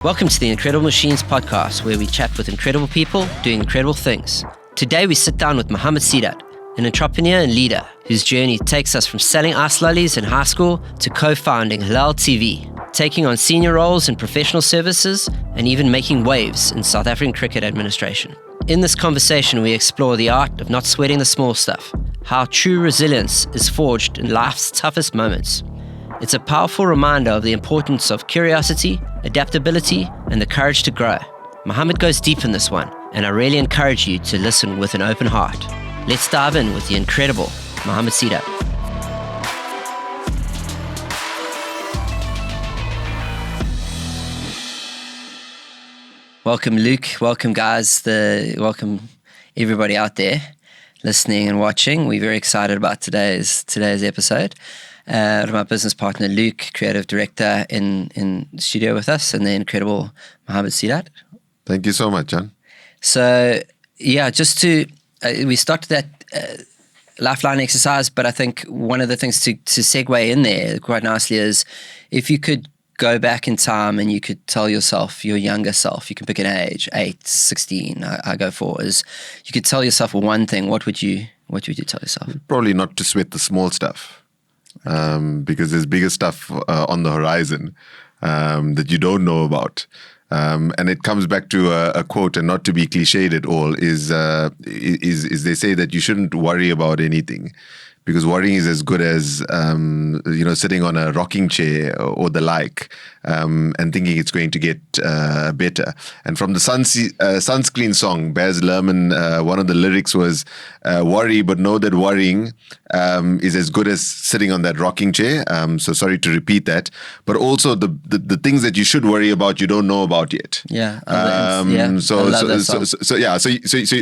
Welcome to the Incredible Machines podcast, where we chat with incredible people doing incredible things. Today we sit down with Muhammad Seedat, an entrepreneur and leader whose journey takes us from selling ice lollies in high school to co-founding Hilaal TV, taking on senior roles in professional services, and even making waves in South African cricket administration. In this conversation, we explore the art of not sweating the small stuff, how true resilience is forged in life's toughest moments. It's a powerful reminder of the importance of curiosity, adaptability, and the courage to grow. Muhammad goes deep in this one, and I really encourage you to listen with an open heart. Let's dive in with the incredible Muhammad Seedat. Welcome, Luke. Welcome, guys. Welcome everybody out there listening and watching. We're very excited about today's episode. My business partner Luke, creative director in the studio with us, and the incredible Muhammad Seedat. Thank you so much, John. So yeah, we started that lifeline exercise, but I think one of the things to segue in there quite nicely is if you could go back in time and you could tell yourself, your younger self, you can pick an age, 8, 16, I go for, is you could tell yourself one thing, what would you tell yourself? Probably not to sweat the small stuff. Because there's bigger stuff on the horizon that you don't know about. And it comes back to a quote, and not to be cliched at all, is they say that you shouldn't worry about anything, because worrying is as good as sitting on a rocking chair or the like, and thinking it's going to get better. And from the Sunscreen song, Baz Luhrmann, one of the lyrics was, worry, but know that worrying is as good as sitting on that rocking chair. So sorry to repeat that. But also the things that you should worry about, you don't know about yet. Yeah. So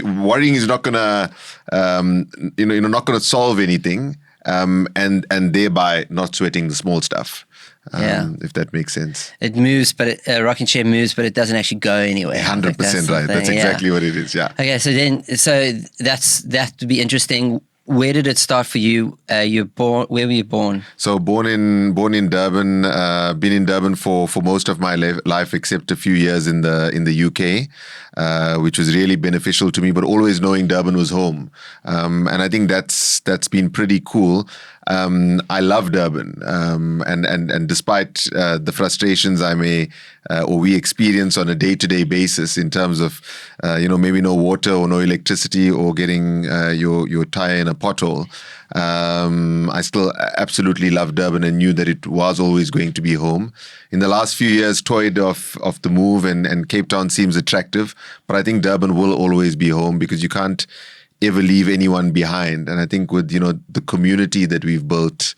worrying is not gonna, not gonna solve anything. And thereby not sweating the small stuff. If that makes sense. It moves, but a rocking chair moves, but it doesn't actually go anywhere. 100% right. That's exactly what it is. Yeah. Okay, so that would be interesting. Where did it start for you? Where were you born? So born in Durban. Been in Durban for most of my life, except a few years in the UK, which was really beneficial to me. But always knowing Durban was home, and I think that's been pretty cool. I love Durban, and despite the frustrations I may or we experience on a day-to-day basis in terms of maybe no water or no electricity or getting your tire in a pothole, I still absolutely love Durban and knew that it was always going to be home. In the last few years, toyed off the move, and Cape Town seems attractive, but I think Durban will always be home because you can't ever leave anyone behind. And I think with the community that we've built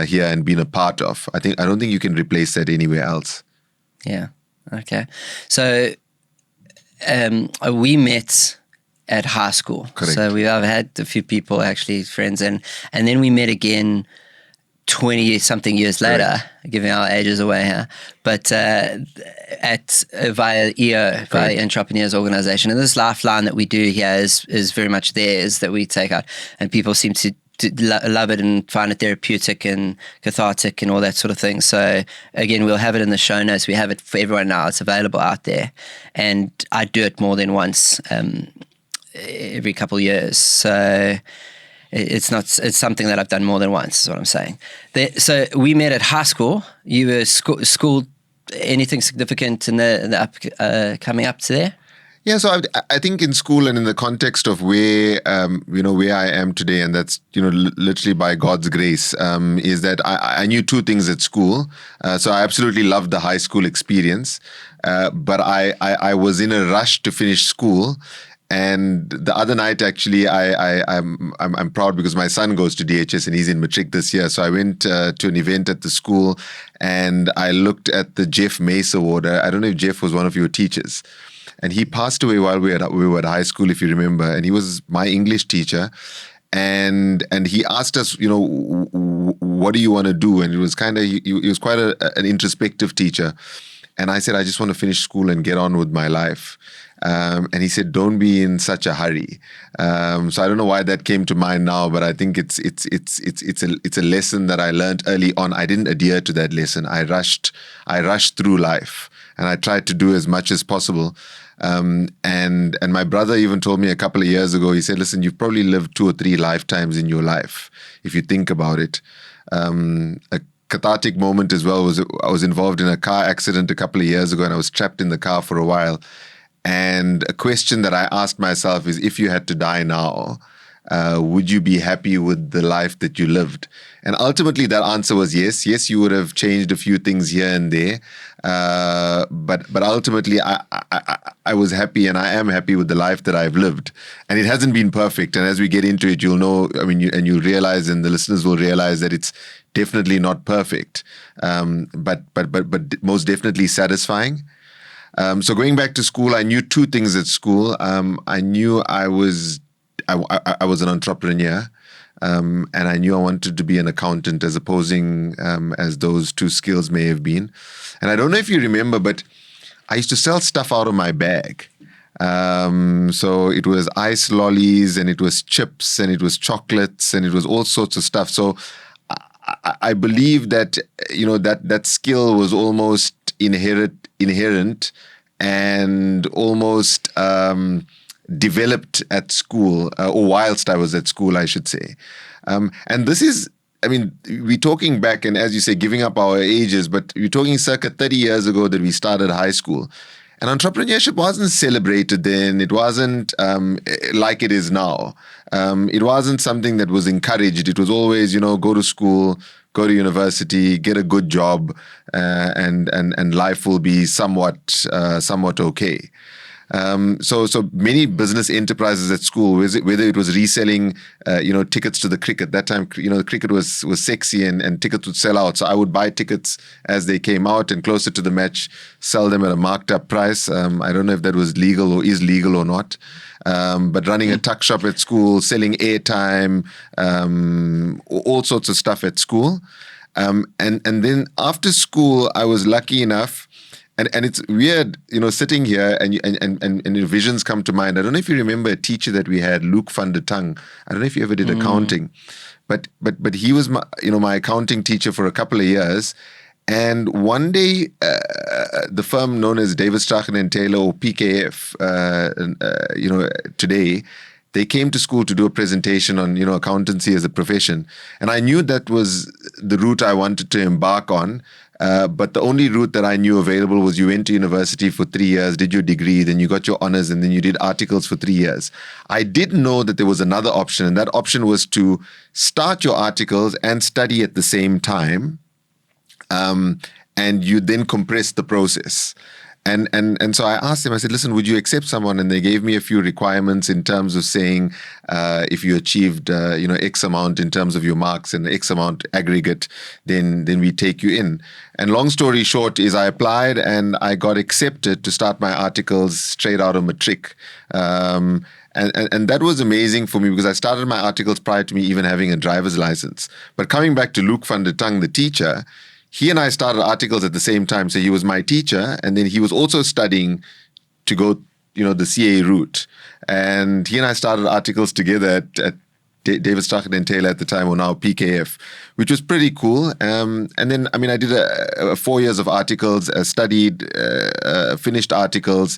here and been a part of, I don't think you can replace that anywhere else. Yeah. Okay. So we met at high school. Correct. So I've had a few people, actually friends, and then we met again 20-something years later, giving our ages away here, but via EO, via Entrepreneurs Organization. And this lifeline that we do here is very much theirs that we take out, and people seem to love it and find it therapeutic and cathartic and all that sort of thing. So again, we'll have it in the show notes. We have it for everyone now. It's available out there, and I do it more than once every couple of years. So it's something that I've done more than once, is what I'm saying. So we met at high school. You were school anything significant in the coming up to there? Yeah, so I think in school and in the context of where where I am today, and that's literally by God's grace, is that I knew two things at school. So I absolutely loved the high school experience, but I was in a rush to finish school. And the other night, actually, I'm proud because my son goes to DHS and he's in matric this year. So I went to an event at the school and I looked at the Jeff Mace Award. I don't know if Jeff was one of your teachers. And he passed away while we were at high school, if you remember. And he was my English teacher. And he asked us, what do you want to do? And it was he was quite an introspective teacher. And I said, I just want to finish school and get on with my life. And he said, don't be in such a hurry. So I don't know why that came to mind now, but I think it's a lesson that I learned early on. I didn't adhere to that lesson. I rushed through life, and I tried to do as much as possible. And my brother even told me a couple of years ago, he said, listen, you've probably lived 2 or 3 lifetimes in your life, if you think about it. A cathartic moment as well was I was involved in a car accident a couple of years ago, and I was trapped in the car for a while. And a question that I asked myself is, if you had to die now, would you be happy with the life that you lived? And ultimately that answer was yes. Yes, you would have changed a few things here and there. But ultimately I was happy, and I am happy with the life that I've lived. And it hasn't been perfect. And as we get into it, you'll know, you'll realize, and the listeners will realize, that it's definitely not perfect. But most definitely satisfying. So going back to school, I knew 2 things at school. I knew I was an entrepreneur, and I knew I wanted to be an accountant, as opposing as those 2 skills may have been. And I don't know if you remember, but I used to sell stuff out of my bag. So it was ice lollies, and it was chips, and it was chocolates, and it was all sorts of stuff. So I believe that, that skill was almost inherent and almost developed at school, or whilst I was at school, I should say. And this is, we're talking back, and as you say, giving up our ages, but we're talking circa 30 years ago that we started high school. And entrepreneurship wasn't celebrated then. It wasn't like it is now. It wasn't something that was encouraged. It was always, go to school, go to university, get a good job, and life will be somewhat okay. So many business enterprises at school, whether it was reselling, tickets to the cricket. That time, the cricket was sexy, and tickets would sell out. So I would buy tickets as they came out, and closer to the match, sell them at a marked up price. I don't know if that was legal or is legal or not. But running a tuck shop at school, selling airtime, all sorts of stuff at school. And then after school, I was lucky enough. And it's weird, sitting here and visions come to mind. I don't know if you remember a teacher that we had, Luke van der Tang. I don't know if you ever did accounting, but he was my accounting teacher for a couple of years. And one day, the firm known as David Strachan and Taylor, or PKF, today, they came to school to do a presentation on, accountancy as a profession. And I knew that was the route I wanted to embark on. But the only route that I knew available was you went to university for 3 years, did your degree, then you got your honors, and then you did articles for 3 years. I didn't know that there was another option, and that option was to start your articles and study at the same time, and you then compress the process. And so I asked them, I said, listen, would you accept someone? And they gave me a few requirements in terms of saying, if you achieved, X amount in terms of your marks and X amount aggregate, then we take you in. And long story short is I applied and I got accepted to start my articles straight out of matric. And that was amazing for me because I started my articles prior to me even having a driver's license. But coming back to Luke van der Tang, the teacher, he and I started articles at the same time. So he was my teacher, and then he was also studying to go, the CA route. And he and I started articles together at David Strachan and Taylor at the time, or now PKF, which was pretty cool. And then, I did 4 years of articles, studied, finished articles.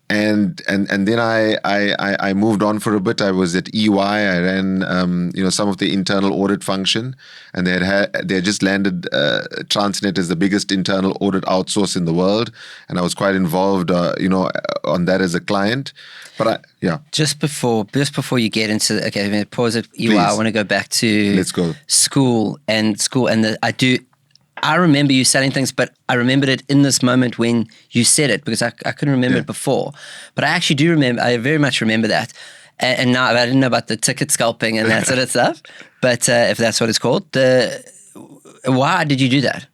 And then I moved on for a bit. I was at EY. I ran some of the internal audit function, and they had just landed Transnet as the biggest internal audit outsource in the world, and I was quite involved on that as a client. But just before you get into I'm going to pause at EY. Please. I want to go back to Let's go. school and I remember you selling things, but I remembered it in this moment when you said it because I couldn't remember it before. But I actually do remember, I very much remember that. And now I didn't know about the ticket scalping and that sort of stuff, but if that's what it's called. Why did you do that?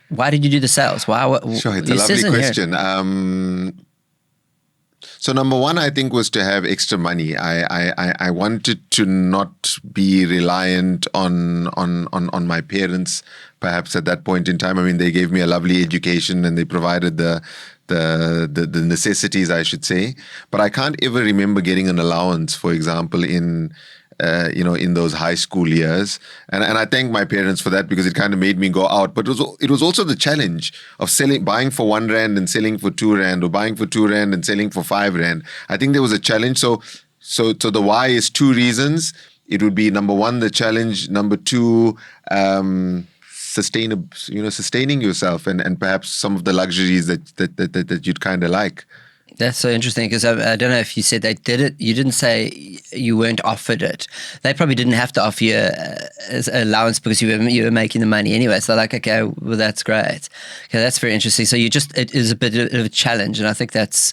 Why did you do the sales? Sure, it's a lovely question. So number one, I think, was to have extra money. I wanted to not be reliant on my parents, perhaps at that point in time. I mean, they gave me a lovely education and they provided the necessities, I should say. But I can't ever remember getting an allowance, for example, in those high school years. And I thank my parents for that, because it kind of made me go out. But it was also the challenge of buying for 1 rand and selling for 2 rand, or buying for 2 rand and selling for 5 rand. I think there was a challenge. So the why is 2 reasons. It would be, number one, the challenge. Number two, sustaining yourself and perhaps some of the luxuries that you'd kind of like. That's so interesting, because I don't know if you said they did it. You didn't say you weren't offered it. They probably didn't have to offer you as allowance because you were making the money anyway. So like, okay, well, that's great. Okay, that's very interesting. So it is a bit of a challenge, and I think that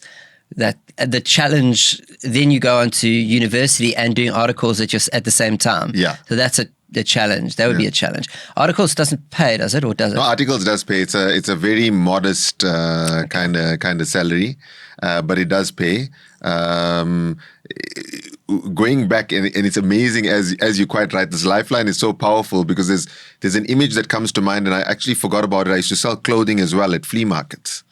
the challenge. Then you go on to university and doing articles at the same time. Yeah. So that's a challenge. That would be a challenge. Articles doesn't pay, does it, or does it? No, articles does pay. It's a very modest kind of salary, but it does pay. Going back, and it's amazing, as you're quite right, this lifeline is so powerful, because there's an image that comes to mind, and I actually forgot about it. I used to sell clothing as well at flea markets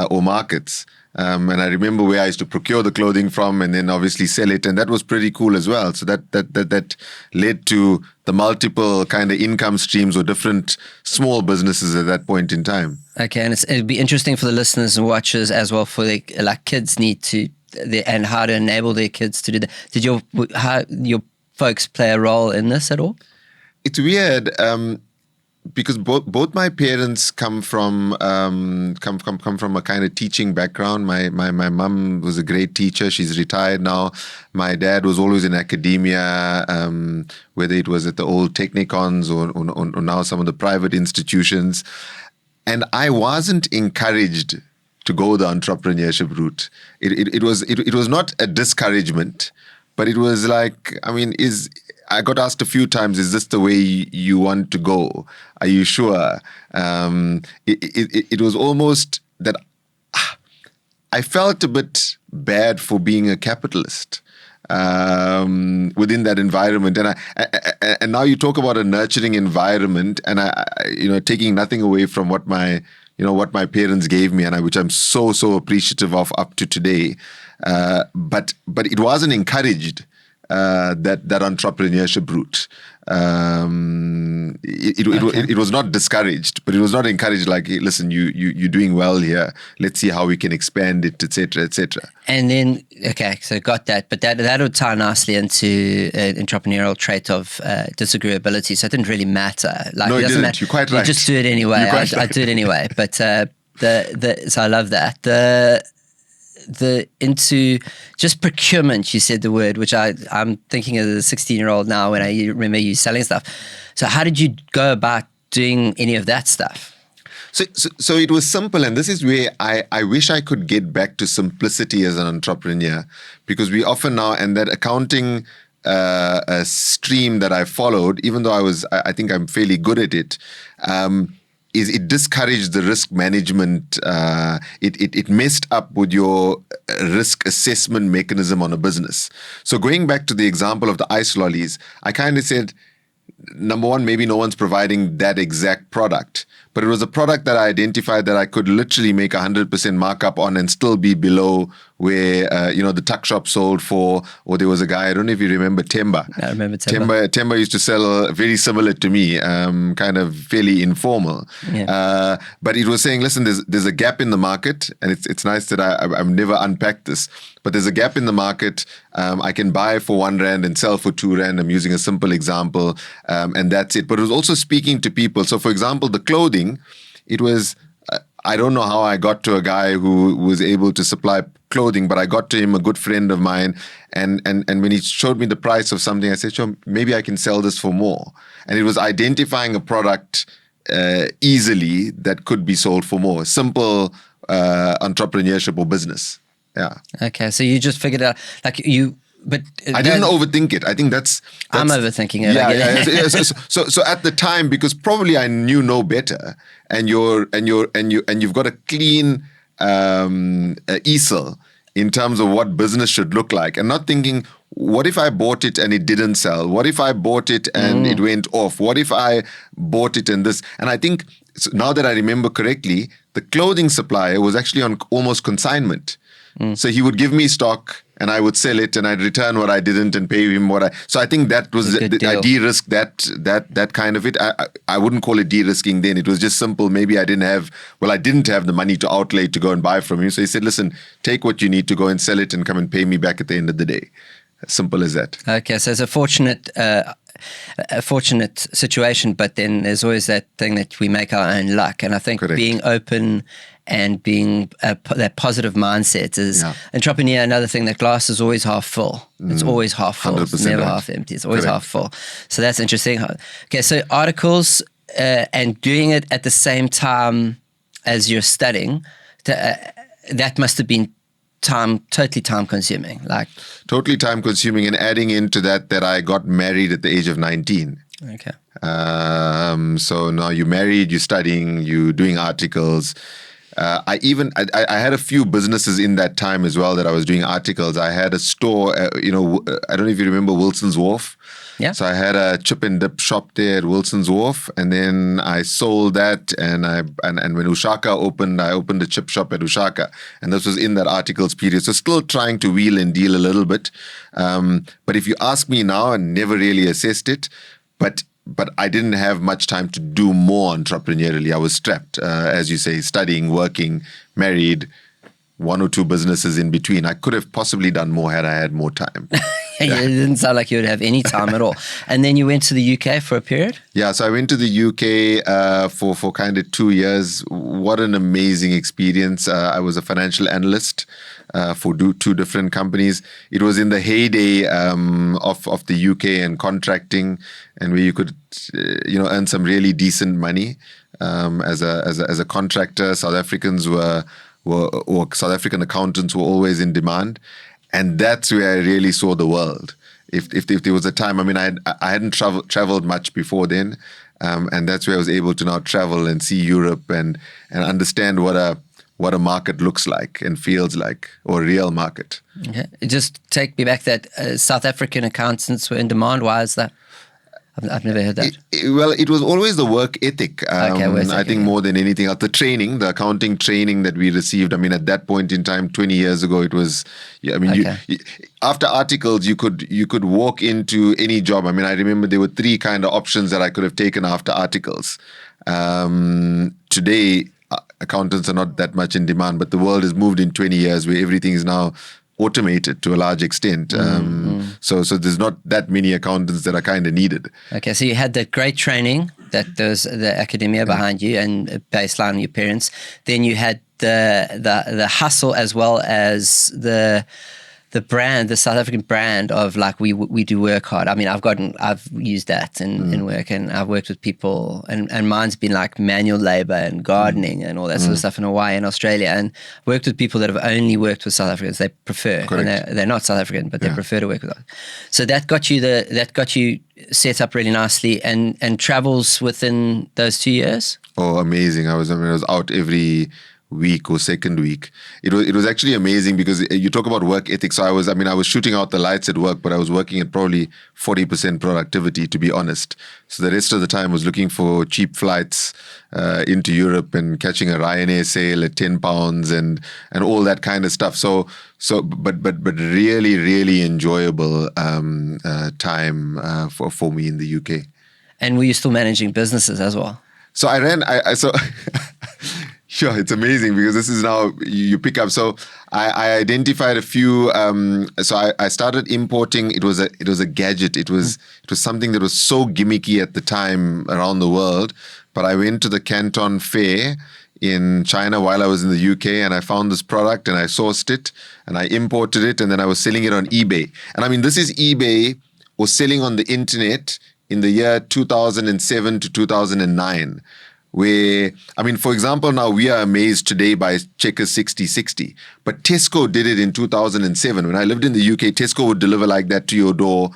or markets. And I remember where I used to procure the clothing from, and then obviously sell it, and that was pretty cool as well. So that led to the multiple kind of income streams or different small businesses at that point in time. Okay, and it'd be interesting for the listeners and watchers as well, for like kids need to, and how to enable their kids to do that. Did your folks play a role in this at all? It's weird. Because both my parents come from a kind of teaching background. My mum was a great teacher. She's retired now. My dad was always in academia, whether it was at the old technicons or now some of the private institutions. And I wasn't encouraged to go the entrepreneurship route. It was not a discouragement, but it was like, I got asked a few times, is this the way you want to go? Are you sure? It was almost that I felt a bit bad for being a capitalist within that environment. And now you talk about a nurturing environment, and taking nothing away from what my parents gave me, and which I'm so appreciative of up to today. But it wasn't encouraged. That entrepreneurship route. It was not discouraged, but it was not encouraged. Like, hey, listen, you're doing well here. Let's see how we can expand it, etc., etc. And then, okay, so got that, but that would tie nicely into an entrepreneurial trait of disagreeability. So it didn't really matter. Like, no, it doesn't didn't. Matter. You're quite right. You just do it anyway. I do it anyway. But so I love that. Into just procurement, you said the word, which I'm thinking as a 16-year-old now when I remember you selling stuff. So how did you go about doing any of that stuff? So it was simple, and this is where I wish I could get back to simplicity as an entrepreneur, because we often now, and that accounting stream that I followed, even though I think I'm fairly good at it, is it discouraged the risk management. It messed up with your risk assessment mechanism on a business. So going back to the example of the ice lollies, I kind of said, number one, maybe no one's providing that exact product, but it was a product that I identified that I could literally make 100% markup on and still be below where the tuck shop sold for, or there was a guy, I don't know if you remember Temba. I remember Temba. Temba used to sell very similar to me, kind of fairly informal. Yeah. But it was saying, listen, there's a gap in the market, and it's nice that I've never unpacked this, but there's a gap in the market. I can buy for 1 rand and sell for 2 rand. I'm using a simple example, and that's it. But it was also speaking to people. So for example, the clothing, it was, I don't know how I got to a guy who was able to supply clothing, but I got to him, a good friend of mine, and when he showed me the price of something, I said, sure, maybe I can sell this for more. And it was identifying a product easily that could be sold for more. Simple entrepreneurship or business. Yeah. Okay, so you just figured out, but I didn't overthink it. I think that's I'm overthinking it. Yeah. So at the time, because probably I knew no better, and you've got a clean easel, in terms of what business should look like, and not thinking, what if I bought it and it didn't sell? What if I bought it and it went off? What if I bought it and this? And I think, now that I remember correctly, the clothing supplier was actually on almost consignment. So he would give me stock and I would sell it and I'd return what I didn't and pay him what I... So I think that was... I de-risked that kind of it. I wouldn't call it de-risking then. It was just simple. Maybe I didn't have the money to outlay to go and buy from him. So he said, listen, take what you need to go and sell it and come and pay me back at the end of the day. As simple as that. Okay, so it's a fortunate situation, but then there's always that thing that we make our own luck. And I think being open and being that positive mindset is entrepreneur. Another thing, that glass is always half full. It's always half full. It's never half empty. It's always half full. So that's interesting. Okay, so articles and doing it at the same time as you're studying, that must have been totally time consuming. Totally time consuming, and adding into that I got married at the age of 19. Okay. So now you're married, you're studying, you're doing articles. I had a few businesses in that time as well that I was doing articles. I had a store, I don't know if you remember Wilson's Wharf. Yeah. So I had a chip and dip shop there at Wilson's Wharf, and then I sold that. And when Ushaka opened, I opened a chip shop at Ushaka, and this was in that articles period. So still trying to wheel and deal a little bit. But if you ask me now, I never really assessed it. But I didn't have much time to do more entrepreneurially. I was strapped, as you say, studying, working, married, one or two businesses in between. I could have possibly done more had I had more time. It didn't sound like you would have any time at all. And then you went to the UK for a period? Yeah, so I went to the UK for kind of 2 years. What an amazing experience. I was a financial analyst for two different companies. It was in the heyday of the UK and contracting, and where you could earn some really decent money as a contractor. South African accountants were always in demand, and that's where I really saw the world. If there was a time, I hadn't traveled much before then, and that's where I was able to now travel and see Europe and understand what a market looks like and feels like, or a real market. Okay. Just take me back that South African accountants were in demand. Why is that? I've never heard that. It was always the work ethic. I think more than anything else. The accounting training that we received. At that point in time, 20 years ago, it was. After articles, you could walk into any job. I remember there were 3 kind of options that I could have taken after articles. Today, accountants are not that much in demand, but the world has moved in 20 years where everything is now automated to a large extent. So there's not that many accountants that are kind of needed. Okay, so you had that great training, that there's the academia behind you and baseline your parents. Then you had the hustle as well as the brand, the South African brand of we do work hard. I've used that in work, and I've worked with people, and mine's been like manual labor and gardening and all that sort of stuff in Hawaii and Australia, and worked with people that have only worked with South Africans. They prefer, and they're not South African, but they prefer to work with us. So that got you set up really nicely, and travels within those 2 years. Oh, amazing! I was out every week or second week. It was actually amazing because you talk about work ethics. So I was shooting out the lights at work, but I was working at probably 40% productivity, to be honest. So the rest of the time was looking for cheap flights into Europe and catching a Ryanair sale at £10 and all that kind of stuff. But really, really enjoyable time for me in the UK. And were you still managing businesses as well? So Sure, it's amazing because this is now you pick up. So I identified a few. So I started importing. It was a gadget. It was something that was so gimmicky at the time around the world. But I went to the Canton Fair in China while I was in the UK, and I found this product and I sourced it and I imported it, and then I was selling it on eBay. And this is eBay or selling on the internet in the year 2007 to 2009. Where, for example, now we are amazed today by Checkers 60/60, but Tesco did it in 2007. When I lived in the UK, Tesco would deliver like that to your door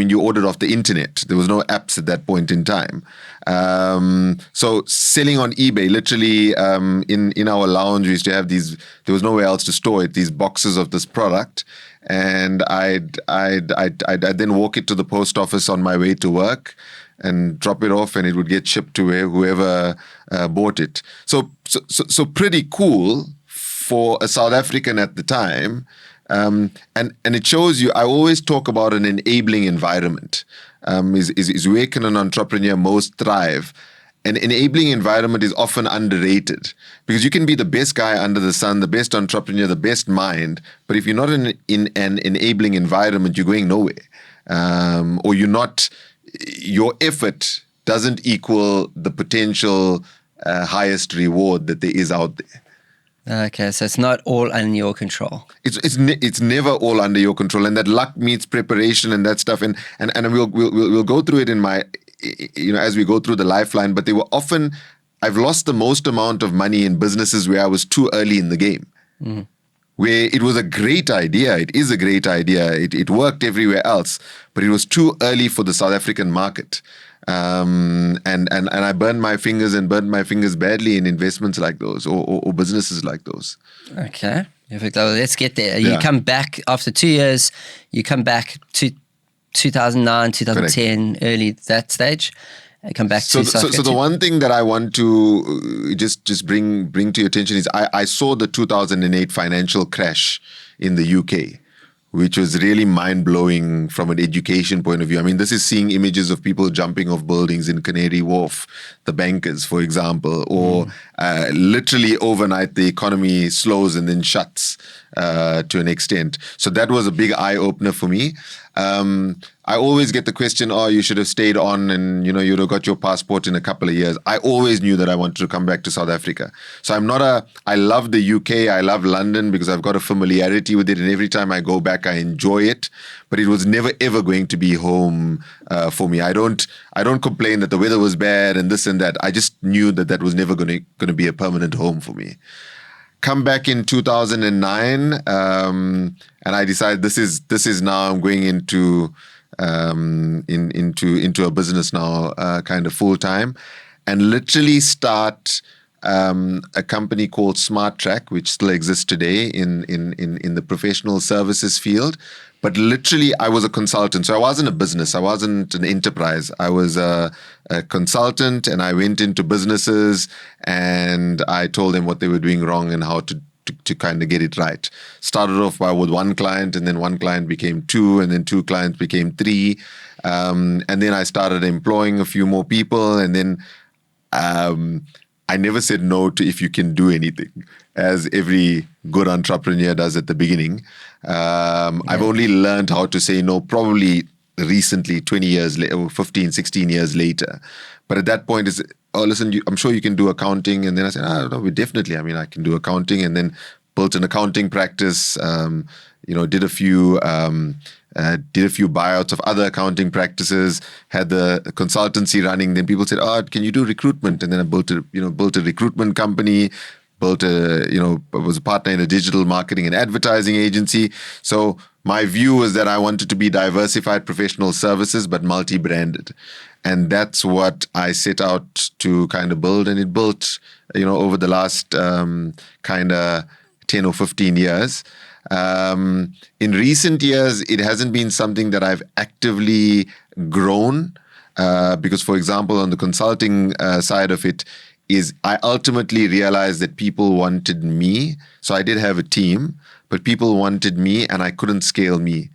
you ordered off the internet. There was no apps at that point in time. So selling on eBay, literally, in our lounge, we used to have these, there was nowhere else to store it, these boxes of this product. And I'd then walk it to the post office on my way to work and drop it off, and it would get shipped to whoever bought it. So pretty cool for a South African at the time. And it shows you, I always talk about an enabling environment. Is where can an entrepreneur most thrive? An enabling environment is often underrated, because you can be the best guy under the sun, the best entrepreneur, the best mind, but if you're not in an enabling environment, you're going nowhere. Or your effort doesn't equal the potential highest reward that there is out there. Okay, so it's not all under your control. It's never all under your control, and that luck meets preparation and that stuff. And we'll go through it in my, as we go through the lifeline. But they were often, I've lost the most amount of money in businesses where I was too early in the game. Mm. Where it was a great idea, it is a great idea, it worked everywhere else, but it was too early for the South African market. And I burned my fingers badly in investments like those, or businesses like those. Okay, perfect. Let's get there. You come back after 2 years. You come back to 2009, 2010, correct. Early that stage. Come back to so the one thing that I want to just bring to your attention is I saw the 2008 financial crash in the UK, which was really mind-blowing from an education point of view. I mean, this is seeing images of people jumping off buildings in Canary Wharf, the bankers, for example, or literally overnight the economy slows and then shuts to an extent. So that was a big eye-opener for me. I always get the question, you should have stayed on and, you'd have got your passport in a couple of years. I always knew that I wanted to come back to South Africa. So I love the UK, I love London because I've got a familiarity with it, and every time I go back, I enjoy it. But it was never, ever going to be home for me. I don't complain that the weather was bad and this and that. I just knew that was never going to be a permanent home for me. Come back in 2009, and I decided this is now I'm going into a business now, kind of full time, and literally start a company called Smart Track, which still exists today in the professional services field. But literally, I was a consultant. So I wasn't a business. I wasn't an enterprise. I was a consultant, and I went into businesses and I told them what they were doing wrong and how to kind of get it right. Started off with one client, and then one client became two, and then two clients became three. And then I started employing a few more people, and then I never said no to if you can do anything, as every good entrepreneur does at the beginning. I've only learned how to say no probably recently, 20 years later, 15, 16 years later. But at that point, listen, I'm sure you can do accounting. And then I said, no, definitely. I mean, I can do accounting, and then built an accounting practice, did a few buyouts of other accounting practices, had the consultancy running. Then people said, can you do recruitment? And then I built a recruitment company, was a partner in a digital marketing and advertising agency. So my view was that I wanted to be diversified professional services, but multi-branded. And that's what I set out to kind of build. And it built, over the last kind of 10 or 15 years. In recent years, it hasn't been something that I've actively grown because, for example, on the consulting side of it, I ultimately realized that people wanted me. So I did have a team, but people wanted me and I couldn't scale me.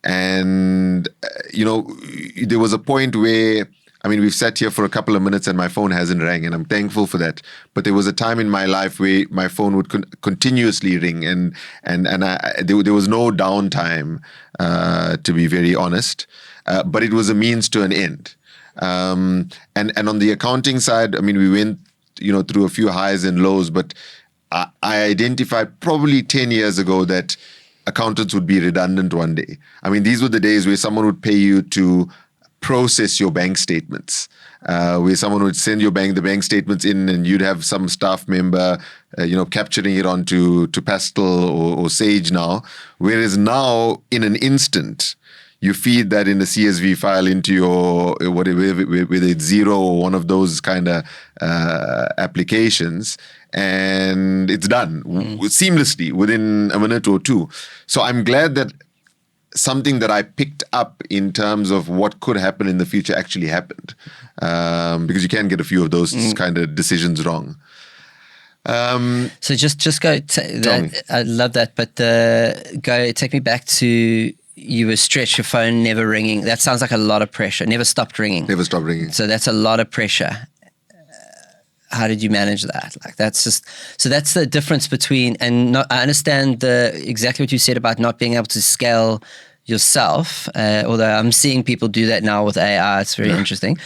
And, there was a point where, we've sat here for a couple of minutes and my phone hasn't rang, and I'm thankful for that. But there was a time in my life where my phone would continuously ring, and there was no downtime, to be very honest. But it was a means to an end. And on the accounting side, we went, through a few highs and lows, but I identified probably 10 years ago that accountants would be redundant one day. These were the days where someone would pay you to process your bank statements, where someone would send the bank statements in, and you'd have some staff member, capturing it onto Pastel or Sage now. Whereas now, in an instant, you feed that in a CSV file into your, whether it's Zero or one of those kind of applications, and it's done seamlessly within a minute or two. So I'm glad that something that I picked up in terms of what could happen in the future actually happened, because you can get a few of those kind of decisions wrong. So just go. I love that, but take me back to, you were stretched, your phone never ringing. That sounds like a lot of pressure. Never stopped ringing. Never stopped ringing. So that's a lot of pressure. How did you manage that? Like, that's the difference between, and I understand exactly what you said about not being able to scale yourself, although I'm seeing people do that now with AI. It's very interesting.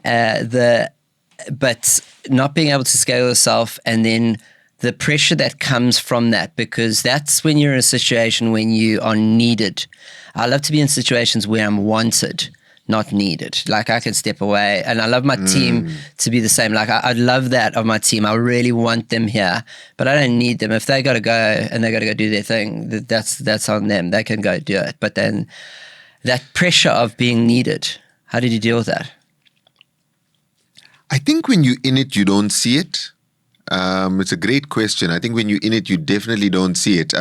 But not being able to scale yourself, and then the pressure that comes from that, because that's when you're in a situation when you are needed. I love to be in situations where I'm wanted, not needed. Like, I can step away, and I love my team to be the same. Like, I love that of my team. I really want them here, but I don't need them. If they got to go and they got to go do their thing, that's on them. They can go do it. But then that pressure of being needed, how did you deal with that? I think when you're in it, you don't see it. It's a great question. I think when you're in it, you definitely don't see it.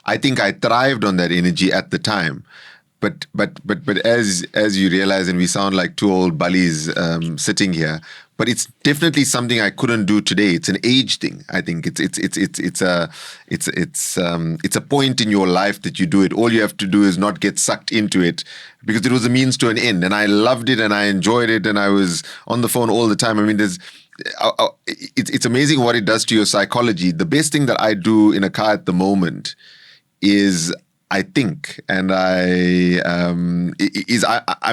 I think I thrived on that energy at the time. But as you realize, and we sound like two old bullies sitting here, but it's definitely something I couldn't do today. It's an age thing. I think it's a point in your life that you do it. All you have to do is not get sucked into it, because it was a means to an end, and I loved it and I enjoyed it, and I was on the phone all the time. I mean, it's amazing what it does to your psychology. The best thing that I do in a car at the moment is I think, and I'm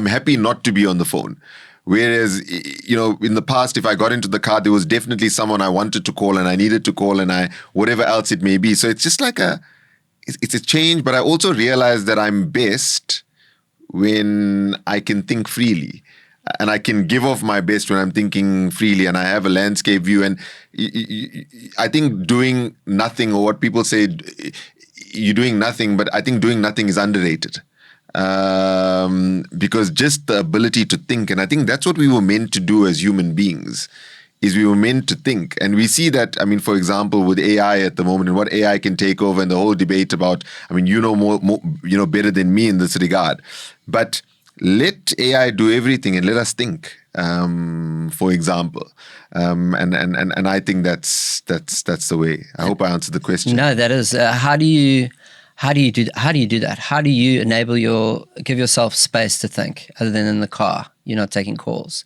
happy not to be on the phone. Whereas, in the past, if I got into the car, there was definitely someone I wanted to call and I needed to call, and whatever else it may be. So it's just like it's a change. But I also realize that I'm best when I can think freely, and I can give off my best when I'm thinking freely, and I have a landscape view. And I think doing nothing, or what people say, you're doing nothing, but I think doing nothing is underrated, because just the ability to think, and I think that's what we were meant to do as human beings, is we were meant to think. And we see that, I mean, for example, with AI at the moment, and what AI can take over, and the whole debate about, I mean, more better than me in this regard, but let AI do everything and let us think, for example. And I think that's the way. I hope I answered the question. No, that is. How do you do that? How do you give yourself space to think, other than in the car? You're not taking calls.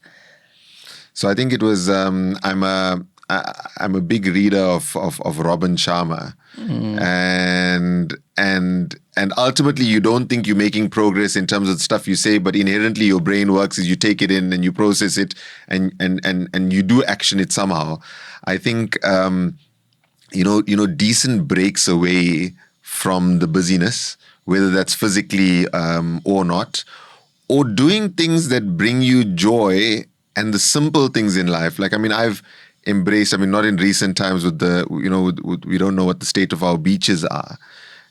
So I think it was. I'm a big reader of Robin Sharma, and ultimately you don't think you're making progress in terms of the stuff you say, but inherently your brain works as you take it in and you process it and you do action it somehow. I think decent breaks away from the busyness, whether that's physically or not, or doing things that bring you joy and the simple things in life. Like, I mean, I've embraced, I mean, not in recent times with we don't know what the state of our beaches are,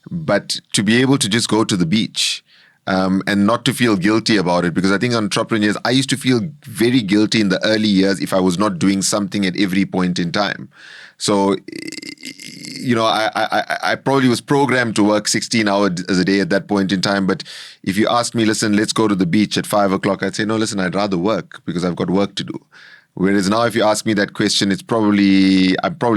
but to be able to just go to the beach and not to feel guilty about it. Because I think entrepreneurs, I used to feel very guilty in the early years if I was not doing something at every point in time. So, I probably was programmed to work 16 hours a day at that point in time. But if you asked me, listen, let's go to the beach at 5 o'clock, I'd say, no, listen, I'd rather work because I've got work to do. Whereas now, if you ask me that question, I'm probably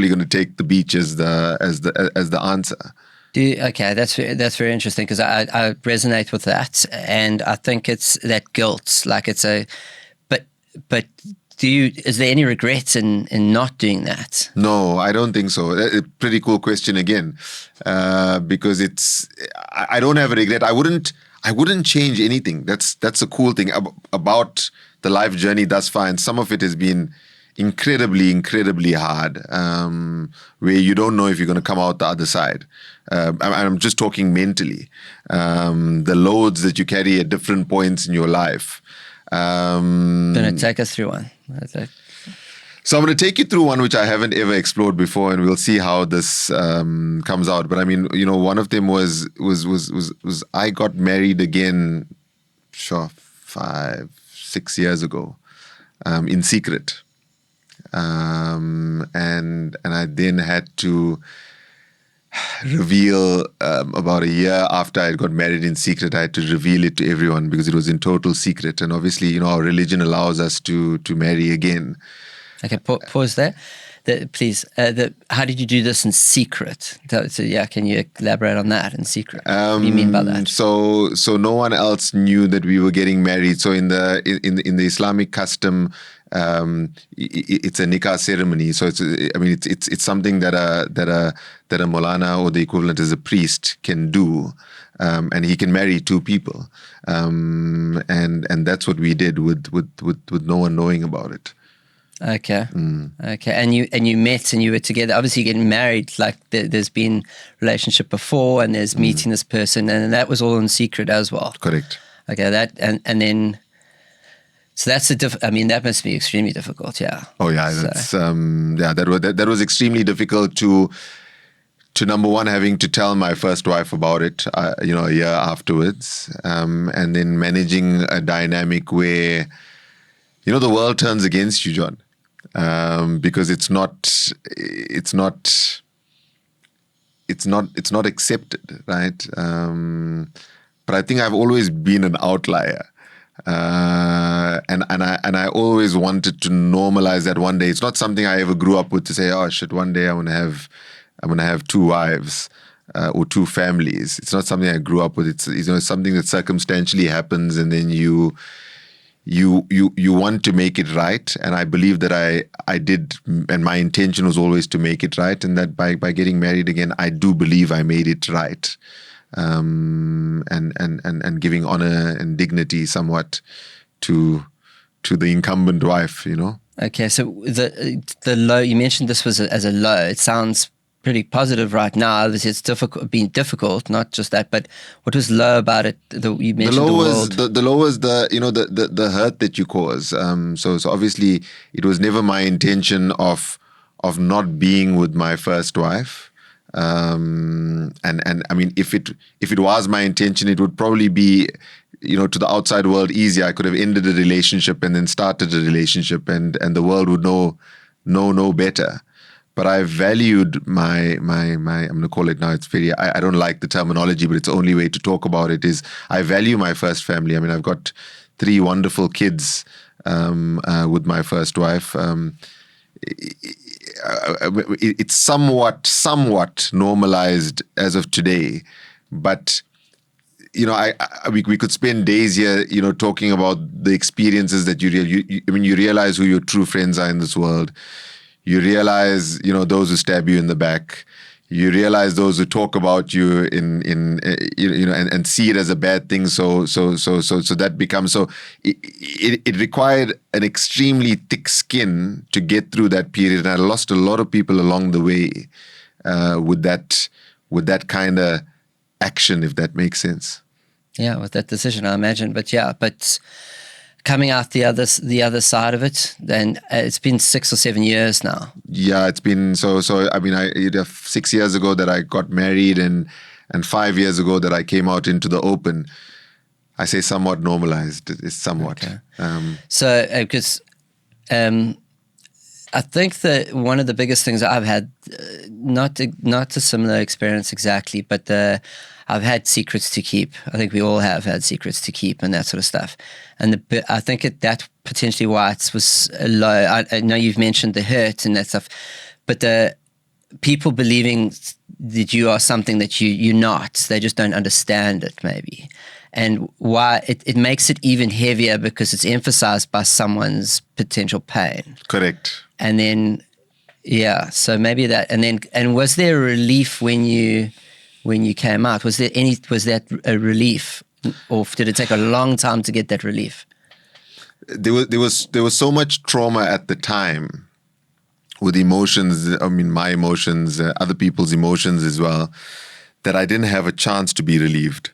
going to take the beach as the answer. Okay, that's very interesting, because I resonate with that, and I think it's that guilt. Like, it's but is there any regrets in not doing that? No, I don't think so. A pretty cool question again, because I don't have a regret. I wouldn't change anything. That's a cool thing about the life journey thus far, and some of it has been incredibly, incredibly hard, where you don't know if you're going to come out the other side. I'm just talking mentally. The loads that you carry at different points in your life. Going to take us through one. So I'm going to take you through one which I haven't ever explored before, and we'll see how this comes out. But I mean, one of them was I got married again sure, 5, 6 years ago, in secret. And I then had to reveal, about a year after I got married in secret, I had to reveal it to everyone because it was in total secret. And obviously, you know, our religion allows us to marry again. Okay, pause there. Please, how did you do this in secret? So yeah, can you elaborate on that in secret? What do you mean by that? So no one else knew that we were getting married. So in the Islamic custom, it's a nikah ceremony. So it's something that a Molana, or the equivalent as a priest, can do, and he can marry 2 people, and that's what we did with no one knowing about it. Okay. Okay. And you met and you were together. Obviously, you're getting married. Like there's been relationship before, and there's meeting this person, and that was all in secret as well. Correct. Okay. That and then. So that's that must be extremely difficult, yeah. Oh yeah, that's that was extremely difficult to number one, having to tell my first wife about it, a year afterwards, and then managing a dynamic where, the world turns against you, John, because it's not accepted, right? But I think I've always been an outlier. And I always wanted to normalize that one day. It's not something I ever grew up with, to say, oh shit, one day I'm gonna have 2 wives or 2 families. It's not something I grew up with. It's something that circumstantially happens, and then you want to make it right. And I believe that I did, and my intention was always to make it right, and that by getting married again, I do believe I made it right. And giving honor and dignity somewhat to the incumbent wife, Okay, so the low, you mentioned this was as a low. It sounds pretty positive right now. Obviously, it's been difficult, not just that, but what was low about it? You mentioned the world. The low was the hurt that you cause. So obviously, it was never my intention of not being with my first wife. And I mean, if it was my intention, it would probably be, to the outside world easier. I could have ended a relationship and then started a relationship, and the world would know better. But I valued my I'm going to call it now. It's very, I don't like the terminology, but it's the only way to talk about it is I value my first family. I mean, I've got 3 wonderful kids with my first wife. It's somewhat normalized as of today, but we could spend days here, talking about the experiences that you realize who your true friends are in this world. You realize, those who stab you in the back. You realize those who talk about you and see it as a bad thing. So that becomes it required an extremely thick skin to get through that period. And I lost a lot of people along the way with that kind of action, if that makes sense. Yeah, with that decision, I imagine. But coming out the other side of it, then it's been 6 or 7 years now. Yeah, it's been so. I mean, 6 years ago that I got married, and 5 years ago that I came out into the open. I say somewhat normalized. It's somewhat. Okay. Because I think that one of the biggest things I've had, not a similar experience exactly, but I've had secrets to keep. I think we all have had secrets to keep and that sort of stuff. And I think that's potentially why it was low. I know you've mentioned the hurt and that stuff, but the people believing that you are something that you're not, they just don't understand it maybe. And why it makes it even heavier because it's emphasized by someone's potential pain. Correct. And then, yeah, so maybe that, and was there a relief when you came out? Was that a relief, or did it take a long time to get that relief? There was so much trauma at the time with emotions. I mean, my emotions, other people's emotions as well, that I didn't have a chance to be relieved.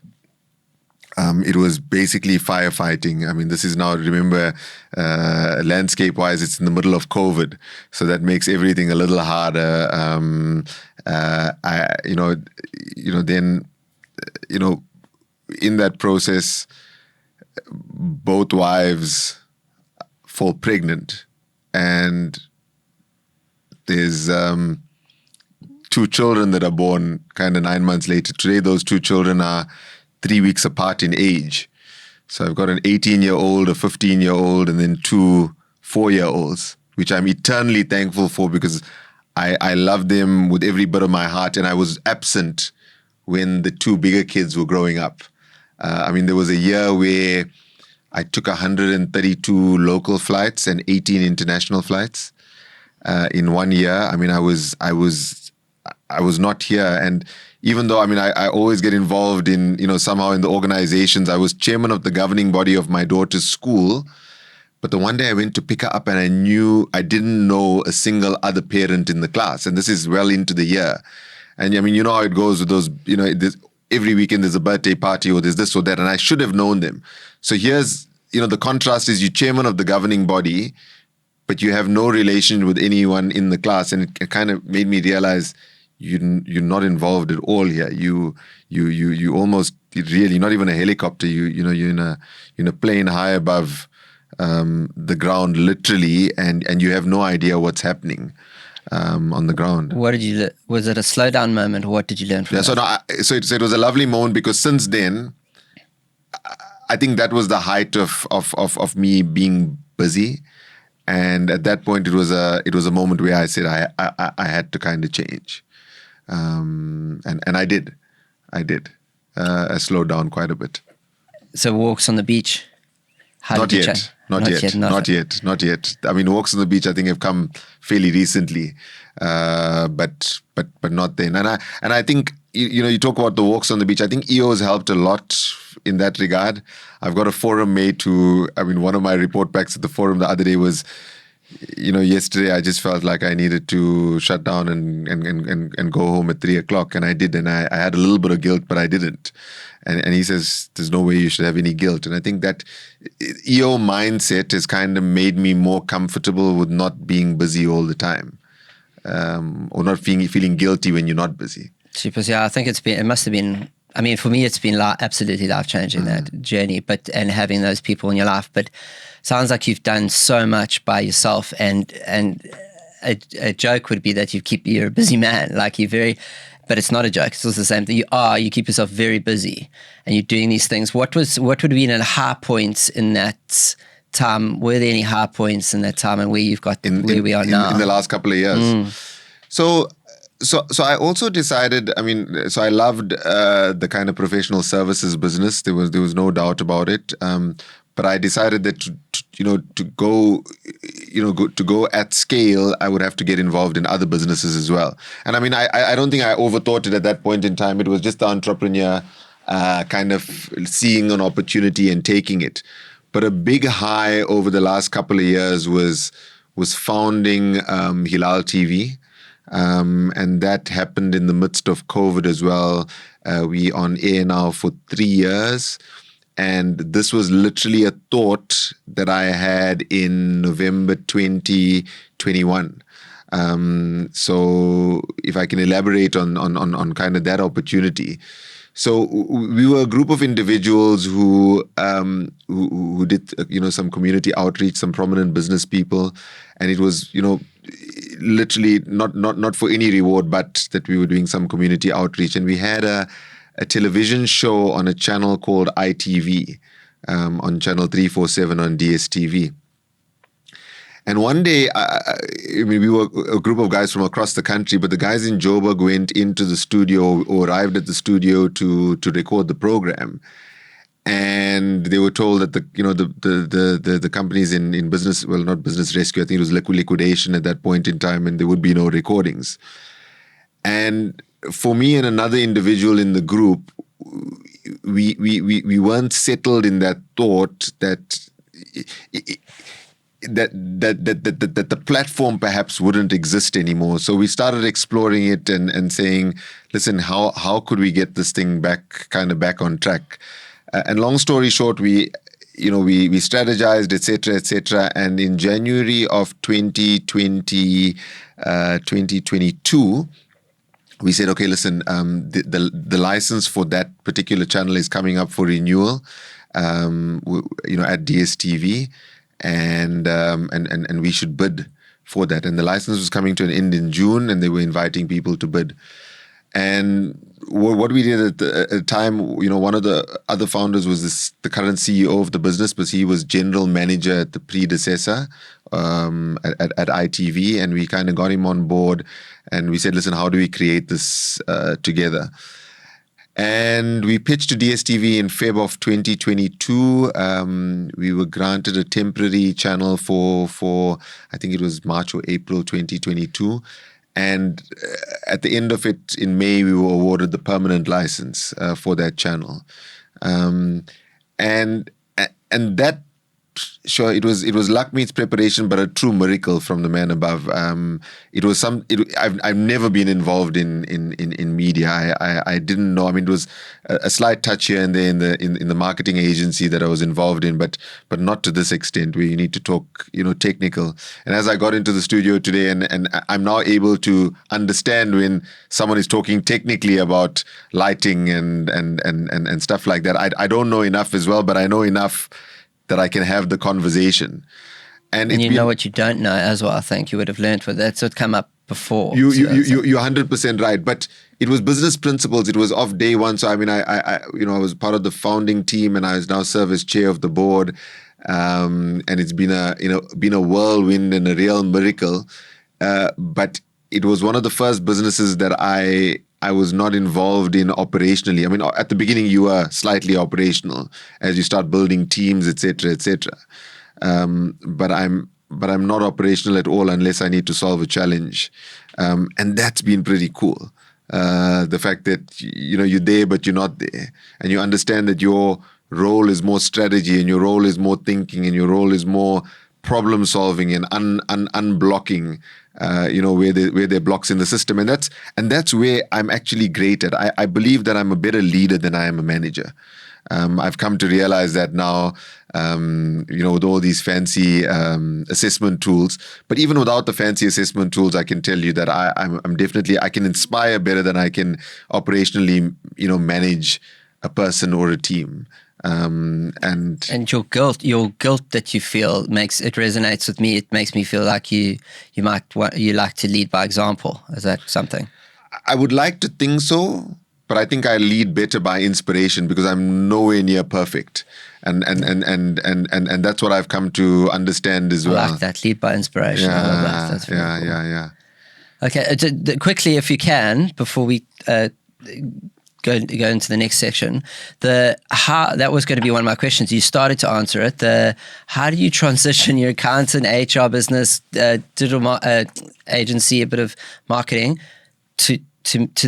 It was basically firefighting. I mean, this is now, remember, landscape-wise, it's in the middle of COVID, so that makes everything a little harder. Then, in that process, both wives fall pregnant, and there's 2 children that are born kind of 9 months later. Today, those 2 children are 3 weeks apart in age. So I've got an 18-year-old, a 15-year-old, and then 2 4-year-olds, which I'm eternally thankful for, because I love them with every bit of my heart, and I was absent when the 2 bigger kids were growing up. I mean, there was a year where I took 132 local flights and 18 international flights in 1 year. I mean, I was not here, and even though, I mean, I always get involved in, somehow in the organizations. I was chairman of the governing body of my daughter's school, but the one day I went to pick her up, and I didn't know a single other parent in the class, and this is well into the year. And I mean, you know how it goes with those, every weekend there's a birthday party or there's this or that, and I should have known them. So here's, the contrast is you're chairman of the governing body, but you have no relation with anyone in the class, and it kind of made me realize you're not involved at all here. You almost really not even a helicopter. You're in a plane high above the ground, literally, and you have no idea what's happening on the ground. What did you? Was it a slowdown moment, or what did you learn from that? So it was a lovely moment, because since then, I think that was the height of me being busy, and at that point, it was a moment where I said I had to kind of change. And I did. I slowed down quite a bit. So walks on the beach? Not yet. Not yet. I mean, walks on the beach, I think, have come fairly recently, but not then. And I think, you talk about the walks on the beach. I think EO has helped a lot in that regard. I've got a forum mate one of my report backs at the forum the other day was, yesterday I just felt like I needed to shut down and go home at 3:00, and I did, and I had a little bit of guilt, but I didn't. And he says, there's no way you should have any guilt. And I think that EO mindset has kind of made me more comfortable with not being busy all the time, or not feeling guilty when you're not busy. Super. Yeah, I think it must have been, I mean, for me, it's been absolutely life-changing, that journey, and having those people in your life. But sounds like you've done so much by yourself, and a joke would be that you're a busy man, but it's not a joke. It's also the same thing. You keep yourself very busy, and you're doing these things. What would have been a high points in that time? Were there any high points in that time, and where you've got where we are now? In the last couple of years. So I also decided, so I loved the kind of professional services business. There was no doubt about it. But I decided that to go at scale, I would have to get involved in other businesses as well. And I mean, I don't think I overthought it at that point in time. It was just the entrepreneur kind of seeing an opportunity and taking it. But a big high over the last couple of years was founding Hilaal TV. And that happened in the midst of COVID as well. We on air now for 3 years. And this was literally a thought that I had in November 2021. So if I can elaborate on kind of that opportunity. So we were a group of individuals who did some community outreach, some prominent business people, and it was literally not for any reward, but that we were doing some community outreach, and we had a television show on a channel called ITV, on channel 347 on DSTV. And one day, we were a group of guys from across the country, but the guys in Joburg went into the studio or arrived at the studio to record the program. And they were told that the companies in business, well, not business rescue, I think it was liquidation at that point in time, and there would be no recordings. And for me and another individual in the group, we weren't settled in that thought that the platform perhaps wouldn't exist anymore. So we started exploring it and saying, listen, how could we get this thing back on track? And long story short, we strategized, etc. And in January of 2022, we said, okay, listen, the license for that particular channel is coming up for renewal. at DSTV, and we should bid for that. And the license was coming to an end in June, and they were inviting people to bid. And what we did at the time, one of the other founders was the current CEO of the business, but he was general manager at the predecessor at ITV, and we kind of got him on board, and we said, listen, how do we create this together? And we pitched to DSTV in Feb of 2022. We were granted a temporary channel for I think it was March or April 2022. And at the end of it, in May, we were awarded the permanent license for that channel. And that, sure, it was luck meets preparation, but a true miracle from the man above. I've never been involved in media. I didn't know. I mean, it was a slight touch here and there in the marketing agency that I was involved in, but not to this extent where you need to talk, technical. And as I got into the studio today, and I'm now able to understand when someone is talking technically about lighting and stuff like that. I don't know enough as well, but I know enough that I can have the conversation. And you know what you don't know as well, I think you would have learned with that. So it's come up before. You're 100% right. But it was business principles. It was off day one. So I mean, I was part of the founding team, and I was now serve as chair of the board. And it's been a whirlwind and a real miracle. But it was one of the first businesses that I was not involved in operationally. I mean, at the beginning, you were slightly operational as you start building teams, etc., etc. But I'm not operational at all unless I need to solve a challenge, and that's been pretty cool. The fact that you're there but you're not there, and you understand that your role is more strategy, and your role is more thinking, and your role is more problem solving and unblocking. Where there are blocks in the system, and that's where I'm actually great at. I believe that I'm a better leader than I am a manager. I've come to realize that now, with all these fancy assessment tools. But even without the fancy assessment tools, I can tell you that I'm definitely, I can inspire better than I can operationally, manage a person or a team. And your guilt that you feel resonates with me. It makes me feel like you like to lead by example. Is that something? I would like to think so, but I think I lead better by inspiration because I'm nowhere near perfect, and that's what I've come to understand as well. I like that, lead by inspiration. I love that. That's really cool. Yeah. Okay, quickly if you can before we. Go into the next section. That was going to be one of my questions. You started to answer it. How do you transition your accountant, HR business, digital agency, a bit of marketing to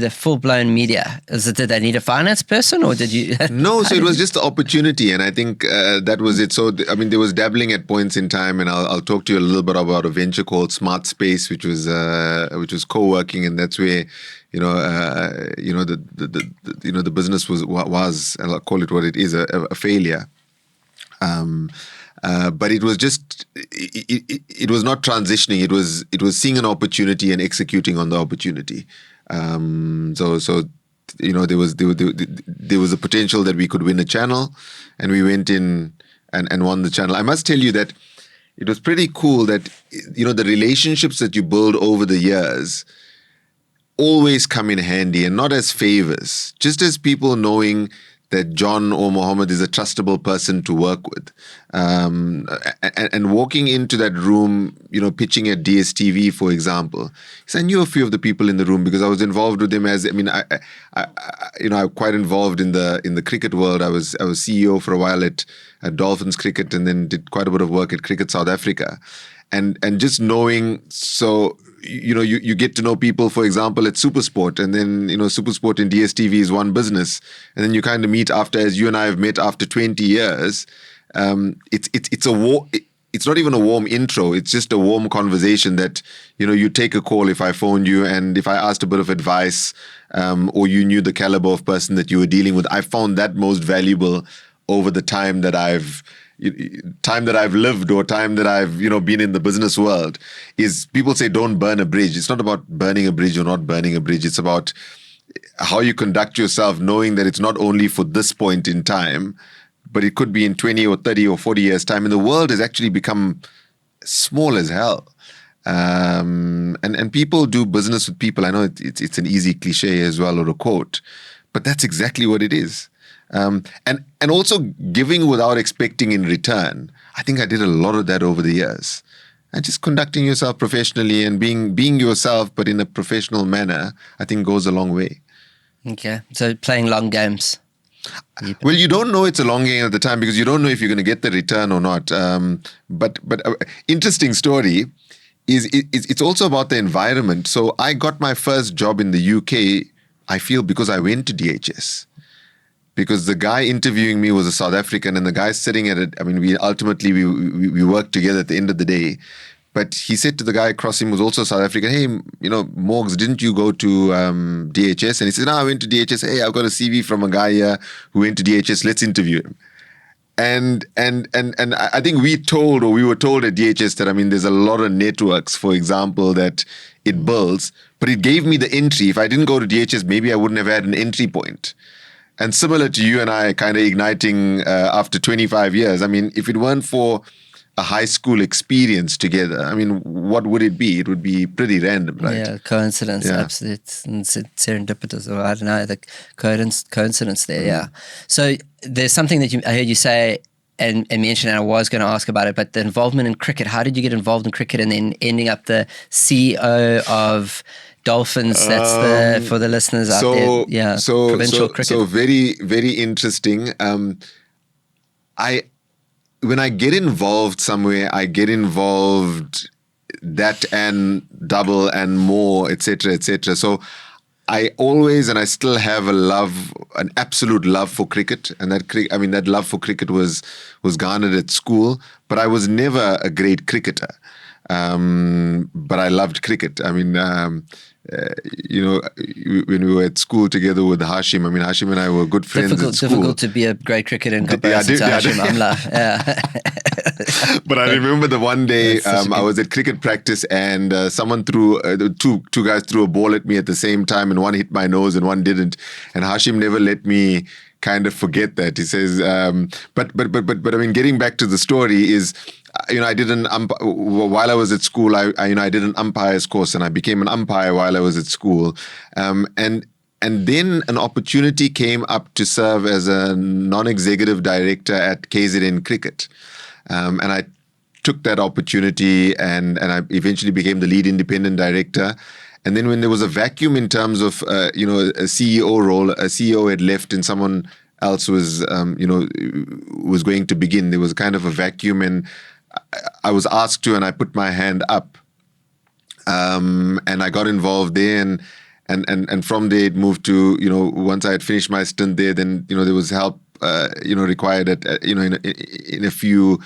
the full-blown media? Did they need a finance person, or did you? No, so it was just the opportunity, and I think that was it. So I mean, there was dabbling at points in time, and I'll talk to you a little bit about a venture called Smart Space, which was co-working, and that's where the business was and I'll call it what it is, a failure. But it was just it was not transitioning. It was seeing an opportunity and executing on the opportunity. So there was a potential that we could win a channel, and we went in and won the channel. I must tell you that it was pretty cool that the relationships that you build over the years always come in handy, and not as favors, just as people knowing that John or Muhammad is a trustable person to work with. And walking into that room, pitching at DSTV, for example, because I knew a few of the people in the room because I was involved with them I'm quite involved in the cricket world. I was CEO for a while at Dolphins cricket, and then did quite a bit of work at Cricket South Africa. And just knowing, so you get to know people, for example, at SuperSport, and then SuperSport in DSTV is one business, and then you kind of meet after, as you and I have met after 20 years. It's not even a warm intro. It's just a warm conversation that you take a call if I phoned you, and if I asked a bit of advice, or you knew the caliber of person that you were dealing with. I found that most valuable over the time that I've lived, or time that I've been in the business world. Is people say don't burn a bridge. It's not about burning a bridge or not burning a bridge. It's about how you conduct yourself, knowing that it's not only for this point in time, but it could be in 20 or 30 or 40 years' time. And the world has actually become small as hell. And people do business with people. I know it's an easy cliche as well, or a quote, but that's exactly what it is. And also giving without expecting in return. I think I did a lot of that over the years. And just conducting yourself professionally and being yourself, but in a professional manner, I think goes a long way. Okay, so playing long games. Well, you don't know it's a long game at the time because you don't know if you're going to get the return or not. But interesting story is it's also about the environment. So I got my first job in the UK, I feel, because I went to DHS. Because the guy interviewing me was a South African, and the guy sitting at it, I mean, we worked together at the end of the day. But he said to the guy across him, was also South African, hey, Morgs, didn't you go to DHS? And he said, no, I went to DHS. Hey, I've got a CV from a guy here who went to DHS. Let's interview him. And I think we were told at DHS that, I mean, there's a lot of networks, for example, that it builds. But it gave me the entry. If I didn't go to DHS, maybe I wouldn't have had an entry point. And similar to you and I kind of igniting after 25 years, I mean, if it weren't for a high school experience together, I mean, what would it be? It would be pretty random, right? Yeah, coincidence, absolute and serendipitous, or I don't know, the coincidence there, yeah. So there's something that I heard you say and mention, and I was going to ask about it, but the involvement in cricket. How did you get involved in cricket and then ending up the CEO of Dolphins? That's for the listeners out there. Yeah, provincial cricket. So very, very interesting. When I get involved somewhere, I get involved that and double and more, etc., etc. So I always, and I still have an absolute love for cricket, and that love for cricket was garnered at school. But I was never a great cricketer. But I loved cricket. I mean, when we were at school together with Hashim, I mean, Hashim and I were good friends at school. Difficult to be a great cricketer in comparison to Hashim Amla. Yeah. But I remember the one day I was at cricket practice and someone threw, two guys threw a ball at me at the same time, and one hit my nose and one didn't. And Hashim never let me kind of forget that. He says, but I mean, getting back to the story is, I did while I was at school. I did an umpires course, and I became an umpire while I was at school. And then an opportunity came up to serve as a non-executive director at KZN Cricket, and I took that opportunity, and I eventually became the lead independent director. And then when there was a vacuum in terms of a CEO role, a CEO had left and someone else was was going to begin. There was kind of a vacuum, and I was asked to, and I put my hand up, and I got involved there, and from there it moved to, once I had finished my stint there, then there was help required at in a few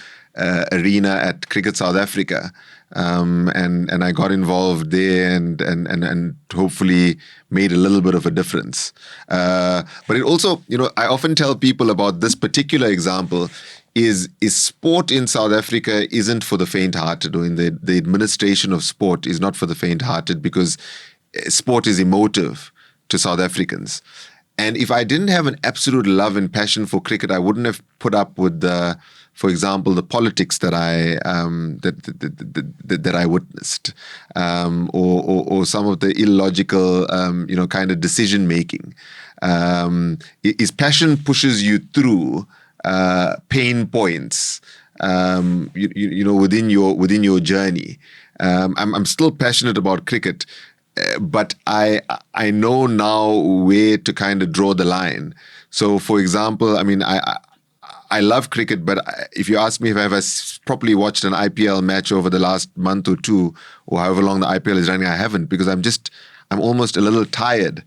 arena at Cricket South Africa, and I got involved there and hopefully made a little bit of a difference. But it also, I often tell people about this particular example. Is sport in South Africa isn't for the faint-hearted, or in the administration of sport is not for the faint-hearted, because sport is emotive to South Africans. And if I didn't have an absolute love and passion for cricket, I wouldn't have put up with for example, the politics that I that I witnessed, or some of the illogical, kind of decision making. Is passion pushes you through pain points, within your journey. I'm still passionate about cricket, but I know now where to kind of draw the line. So, for example, I mean, I love cricket, but if you ask me if I've ever properly watched an IPL match over the last month or two, or however long the IPL is running, I haven't, because I'm almost a little tired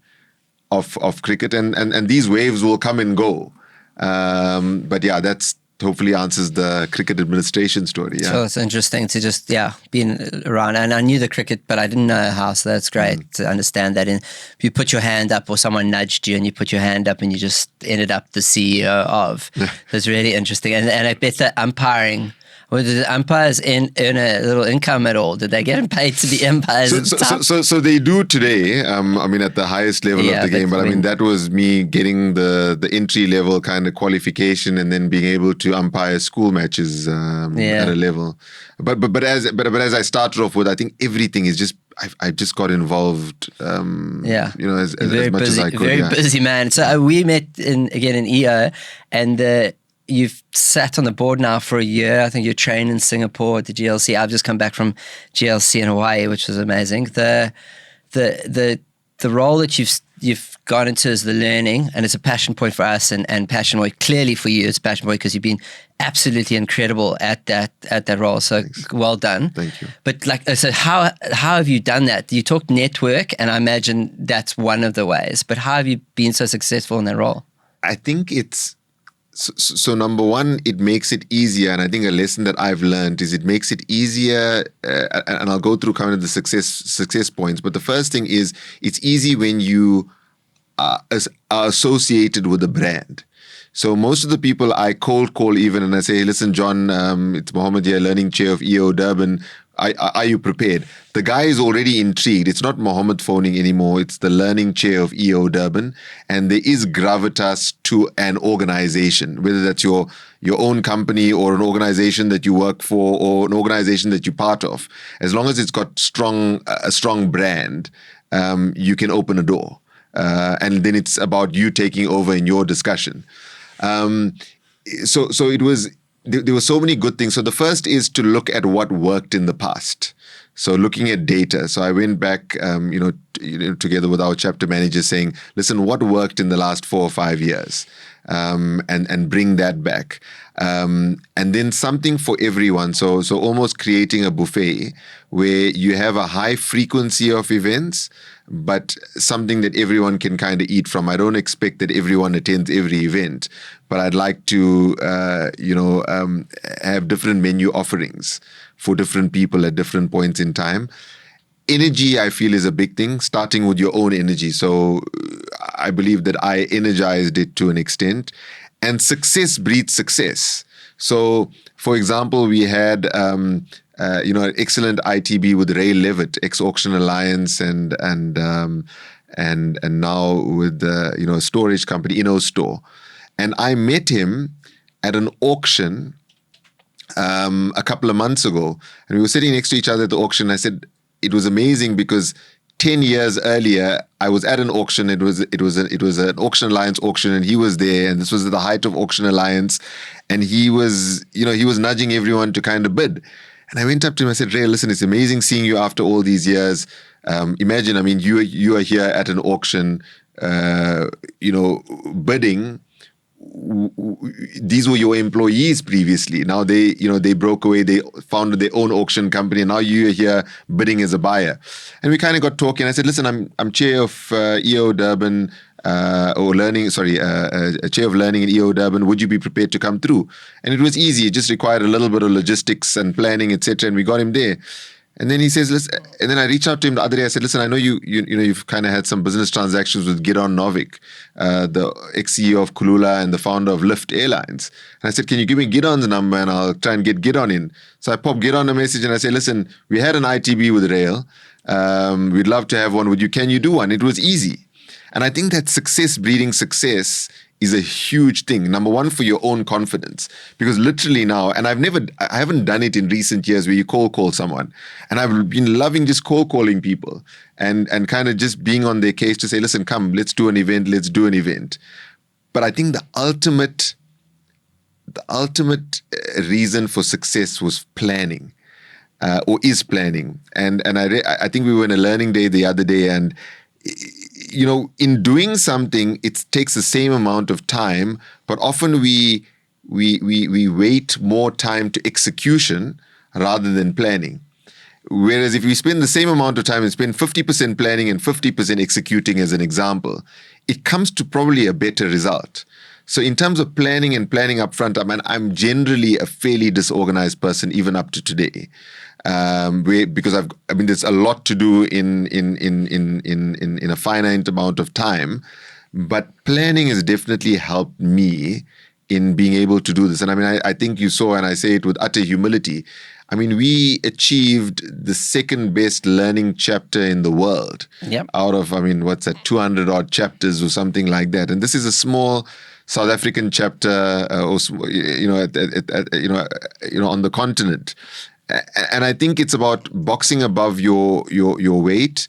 of cricket, and these waves will come and go. But yeah, that's hopefully answers the cricket administration story. Yeah. So it's interesting to just, be around. And I knew the cricket, but I didn't know how. So that's great to understand that. And if you put your hand up, or someone nudged you and you put your hand up and you just ended up the CEO of. That's really interesting. And I bet that umpiring, Or did the umpires earn a little income at all? Did they get paid to be umpires at the top? So they do today. I mean, at the highest level of the game. But I mean, that was me getting the entry level kind of qualification, and then being able to umpire school matches at a level. But as I started off with, I think everything is just. I just got involved. As much as I could. Very busy man. So we met in EO, and you've sat on the board now for a year. I think you're trained in Singapore at the GLC. I've just come back from GLC in Hawaii, which was amazing. The role that you've gone into is the learning, and it's a passion point for us and passion point. Clearly for you, it's a passion point because you've been absolutely incredible at that role. So Thanks. Well done. Thank you. But so how have you done that? You talked network, and I imagine that's one of the ways. But how have you been so successful in that role? I think it's. So number one, it makes it easier, and I think a lesson that I've learned is it makes it easier, and I'll go through kind of the success points. But the first thing is it's easy when you are associated with a brand. So most of the people I cold call even, and I say, listen, John, it's Muhammad here, learning chair of EO Durban. Are you prepared? The guy is already intrigued. It's not Muhammad phoning anymore. It's the learning chair of EO Durban. And there is gravitas to an organization, whether that's your own company or an organization that you work for or an organization that you're part of. As long as it's got a strong brand, you can open a door. And then it's about you taking over in your discussion. So it was... There were so many good things. So the first is to look at what worked in the past. So looking at data. So I went back, together with our chapter manager saying, listen, what worked in the last 4 or 5 years? And bring that back. And then something for everyone. So almost creating a buffet where you have a high frequency of events, but something that everyone can kind of eat from. I don't expect that everyone attends every event, but I'd like to, have different menu offerings for different people at different points in time. Energy, I feel, is a big thing, starting with your own energy. So I believe that I energized it to an extent. And success breeds success. So, for example, we had an excellent ITB with Ray Levitt, ex-Auction Alliance, and now with a storage company, InnoStore. And I met him at an auction a couple of months ago, and we were sitting next to each other at the auction. I said it was amazing because 10 years earlier, I was at an auction. It was an Auction Alliance auction, and he was there. And this was at the height of Auction Alliance, and he was nudging everyone to kind of bid. And I went up to him. I said, Ray, listen, it's amazing seeing you after all these years. Imagine, I mean, you are here at an auction, bidding. These were your employees previously. Now they broke away. They founded their own auction company. And now you're here bidding as a buyer. And we kind of got talking. I said, listen, I'm chair of EO Durban, chair of learning in EO Durban. Would you be prepared to come through? And it was easy. It just required a little bit of logistics and planning, etc. And we got him there. And then he says, listen, and then I reached out to him the other day. I said, listen, I know you've kind of had some business transactions with Gidon Novick, the ex-CEO of Kulula and the founder of Lift Airlines. And I said, can you give me Gidon's number and I'll try and get Gidon in? So I popped Gidon a message and I said, listen, we had an ITB with Rail. We'd love to have one with you. Can you do one? It was easy. And I think that success breeding success is a huge thing. Number one, for your own confidence. Because literally now, and I haven't done it in recent years where you call someone. And I've been loving just calling people and kind of just being on their case to say, listen, come, let's do an event. But I think the ultimate reason for success was planning, or is planning. And I think we were in a learning day the other day, and in doing something, it takes the same amount of time, but often we wait more time to execution rather than planning. Whereas if we spend the same amount of time and spend 50% planning and 50% executing, as an example, it comes to probably a better result. So in terms of planning upfront, I'm generally a fairly disorganized person, even up to today. Because there's a lot to do in a finite amount of time, but planning has definitely helped me in being able to do this. And I mean, I think you saw, and I say it with utter humility, I mean, we achieved the second best learning chapter in the world out of, I mean, what's that, 200 odd chapters or something like that. And this is a small South African chapter, on the continent. And I think it's about boxing above your weight,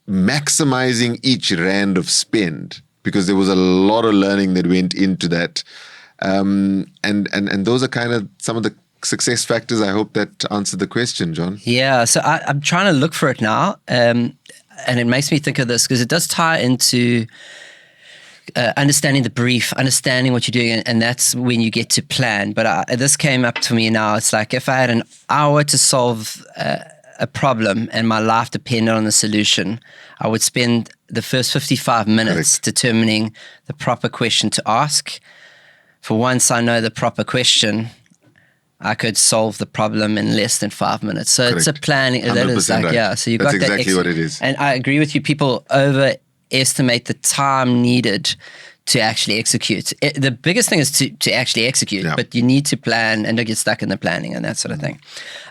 maximizing each rand of spend, because there was a lot of learning that went into that. And those are kind of some of the success factors. I hope that answered the question, John. Yeah, so I'm trying to look for it now, and it makes me think of this because it does tie into understanding the brief, understanding what you're doing, and that's when you get to plan. But this came up to me now. It's like if I had an hour to solve a problem and my life depended on the solution, I would spend the first 55 minutes determining the proper question to ask. For once I know the proper question, I could solve the problem in less than 5 minutes. So it's a planning. That is like, right. So you That's got exactly what it is. And I agree with you. People overestimate the time needed to actually execute. The biggest thing is to actually execute, but you need to plan and don't get stuck in the planning and that sort of thing.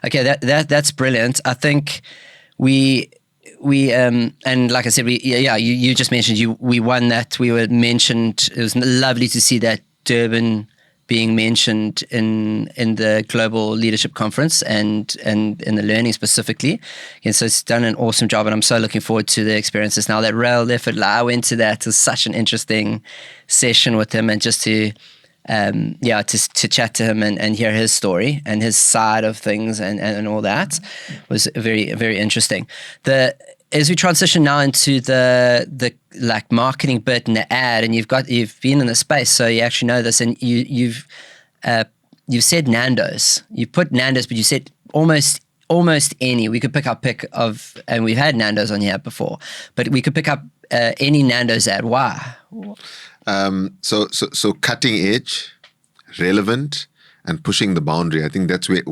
Okay, that's brilliant. I think we and like I said, you just mentioned we won that. We were mentioned. It was lovely to see that Durban being mentioned in the Global Leadership Conference and in the learning specifically. And so it's done an awesome job, and I'm so looking forward to the experiences now. That rail effort, I went to that. It was such an interesting session with him, and just to chat to him and hear his story and his side of things and all that was very, very interesting. As we transition now into the like marketing bit and the ad, and you've been in the space, so you actually know this, and you've said Nando's. You put Nando's, but you said almost any. We could pick of, and we've had Nando's on here before, but we could pick up any Nando's ad. Why? So cutting edge, relevant, and pushing the boundary. I think that's where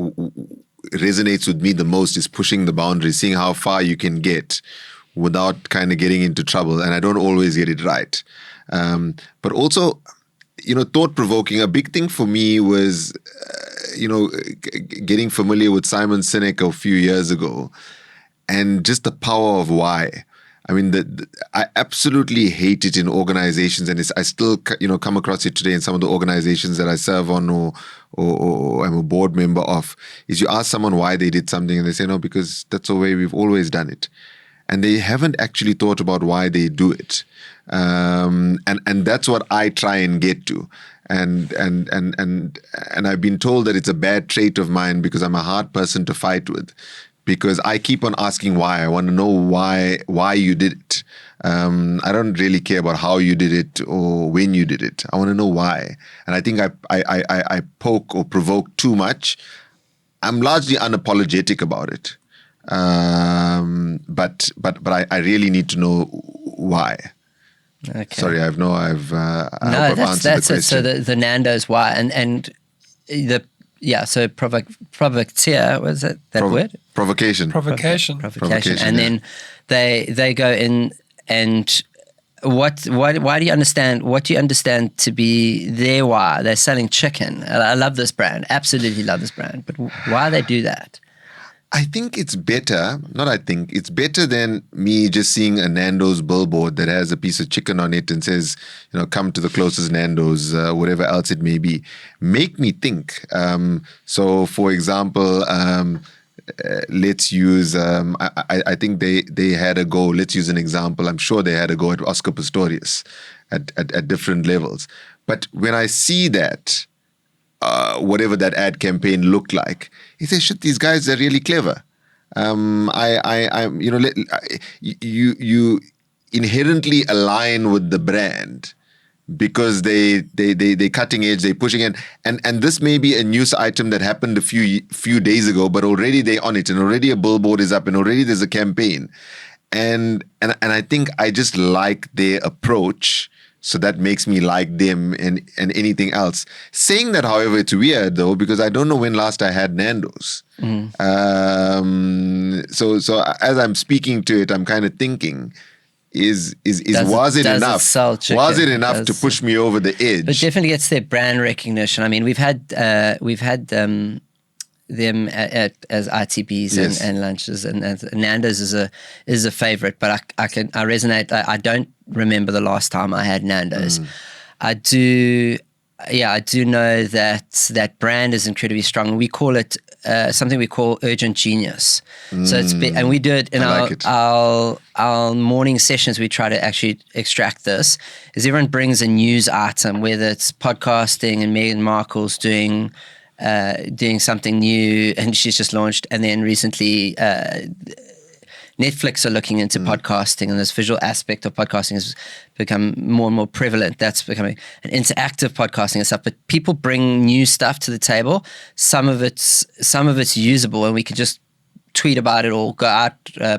resonates with me the most, is pushing the boundary, seeing how far you can get without kind of getting into trouble. And I don't always get it right. But also, thought-provoking. A big thing for me was, getting familiar with Simon Sinek a few years ago, and just the power of why. I mean, I absolutely hate it in organizations, and I still, come across it today in some of the organizations that I serve on or I'm a board member of, is you ask someone why they did something and they say, no, because that's the way we've always done it. And they haven't actually thought about why they do it. And that's what I try and get to. And I've been told that it's a bad trait of mine because I'm a hard person to fight with. Because I keep on asking why. I want to know why you did it. I don't really care about how you did it or when you did it. I want to know why. And I think I poke or provoke too much. I'm largely unapologetic about it. But I really need to know why. Okay. Sorry, I hope I've answered the question. So the Nando's why and the. Yeah, so provocateur, was it that word? Provocation. And then they go in, and why do you understand? What do you understand to be their why? They're selling chicken. I love this brand, absolutely love this brand. But why they do that? I think it's better. It's better than me just seeing a Nando's billboard that has a piece of chicken on it and says, come to the closest Nando's, whatever else it may be. Make me think. So, for example, let's use, I think they had a go. Let's use an example. I'm sure they had a go at Oscar Pistorius at different levels. But when I see that, whatever that ad campaign looked like, he says, "Shit, these guys are really clever." You inherently align with the brand because they cutting edge, they pushing it, and this may be a news item that happened a few days ago, but already they're on it, and already a billboard is up, and already there's a campaign, and I think I just like their approach. So that makes me like them and anything else. Saying that, however, it's weird though, because I don't know when last I had Nando's. So as I'm speaking to it, I'm kind of thinking, was it enough? Sell chicken? Was it enough to push me over the edge? But definitely gets their brand recognition. I mean, we've had them as ITBs Yes. and lunches, and Nando's is a favorite. But I resonate. I don't remember the last time I had Nando's. I do know that brand is incredibly strong. We call it something we call urgent genius. So and we do it in our morning sessions. We try to actually extract this. Is everyone brings a news item, whether it's podcasting and Meghan Markle's doing something new, and she's just launched, and then recently Netflix are looking into podcasting, and this visual aspect of podcasting has become more and more prevalent. That's becoming an interactive podcasting and stuff. But people bring new stuff to the table. Some of it's usable, and we can just tweet about it or go out,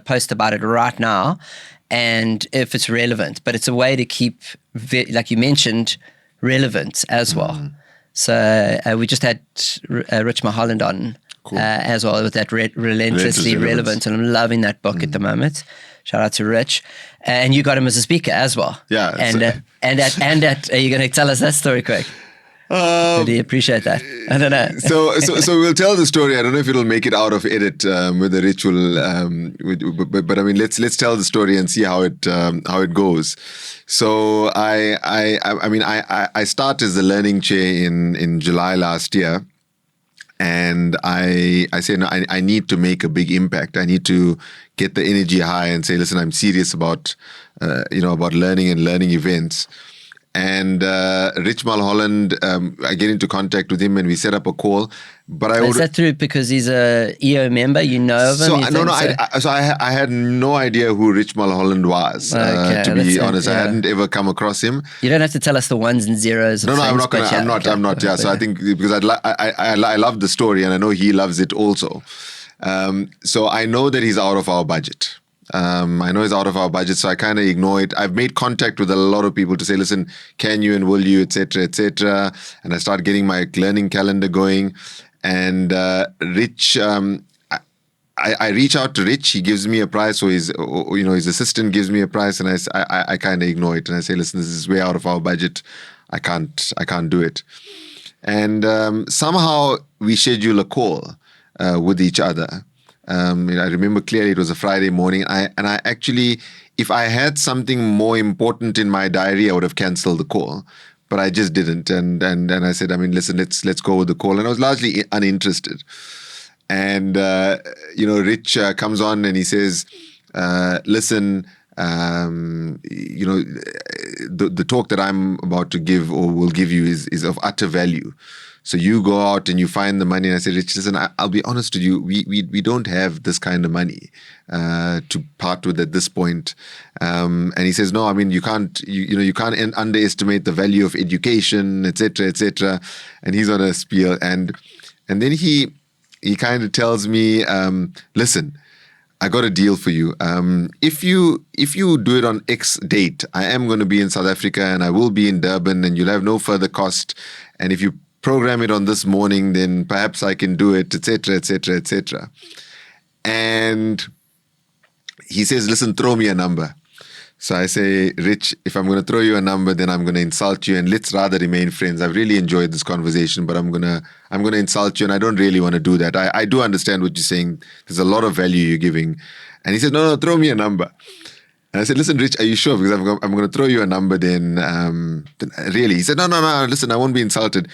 post about it right now, and if it's relevant. But it's a way to keep, like you mentioned, relevant as well. So we just had Rich Holden on. Cool. As well, with that relentlessly relevant, and I'm loving that book at the moment. Shout out to Rich, and you got him as a speaker as well. Yeah, and are you going to tell us that story quick? Really appreciate that. I don't know. So we'll tell the story. I don't know if it'll make it out of edit with the ritual, but I mean, let's tell the story and see how it goes. So I started as the learning chair in July last year. And I say, no, I need to make a big impact. I need to get the energy high and say, listen, I'm serious about learning and learning events. And Rich Mulholland, I get into contact with him and we set up a call. But is that through because he's a EO member? You know of him? I had no idea who Rich Mulholland was. To be honest, I hadn't ever come across him. You don't have to tell us the ones and zeros. No, I'm not. I'm not. Yeah. So I think because I love the story and I know he loves it also. So I know that he's out of our budget. I know it's out of our budget, so I kind of ignore it. I've made contact with a lot of people to say, listen, can you and will you, etc., etc. And I start getting my learning calendar going. And Rich, I reach out to Rich. He gives me a price, or his assistant gives me a price, and I kind of ignore it. And I say, listen, this is way out of our budget. I can't do it. And somehow we schedule a call with each other. I remember clearly it was a Friday morning. I actually, if I had something more important in my diary, I would have cancelled the call, but I just didn't. And I said, I mean, listen, let's go with the call. And I was largely uninterested. And Rich comes on and he says, listen, the talk that I'm about to give or will give you is of utter value. So you go out and you find the money. And I said, Rich, listen, I'll be honest with you. We don't have this kind of money to part with at this point. And he says, no, I mean, you can't underestimate the value of education, etc., etc. And he's on a spiel. And then he kind of tells me, listen, I got a deal for you. If you do it on X date, I am going to be in South Africa and I will be in Durban and you'll have no further cost. And if you program it on this morning, then perhaps I can do it, etc., etc., etc. And he says, listen, throw me a number. So I say, Rich, if I'm going to throw you a number, then I'm going to insult you and let's rather remain friends. I've really enjoyed this conversation, but I'm going to insult you and I don't really want to do that. I do understand what you're saying. There's a lot of value you're giving. And he said, no, throw me a number. And I said, listen, Rich, are you sure? Because I'm going to throw you a number then really. He said, no, listen, I won't be insulted.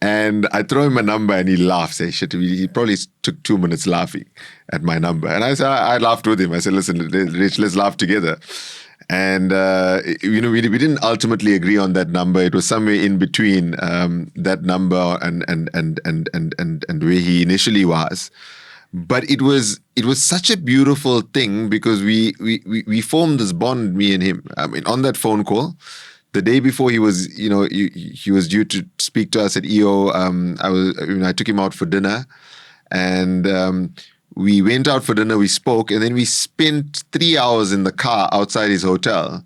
And I throw him a number and he laughs. He probably took 2 minutes laughing at my number. And I said, I laughed with him. I said, listen, Rich, let's laugh together. And, we didn't ultimately agree on that number. It was somewhere in between that number and where he initially was. But it was such a beautiful thing because we formed this bond, me and him. I mean, on that phone call, the day before he was due to speak to us at EO, I took him out for dinner, and we went out for dinner. We spoke, and then we spent 3 hours in the car outside his hotel,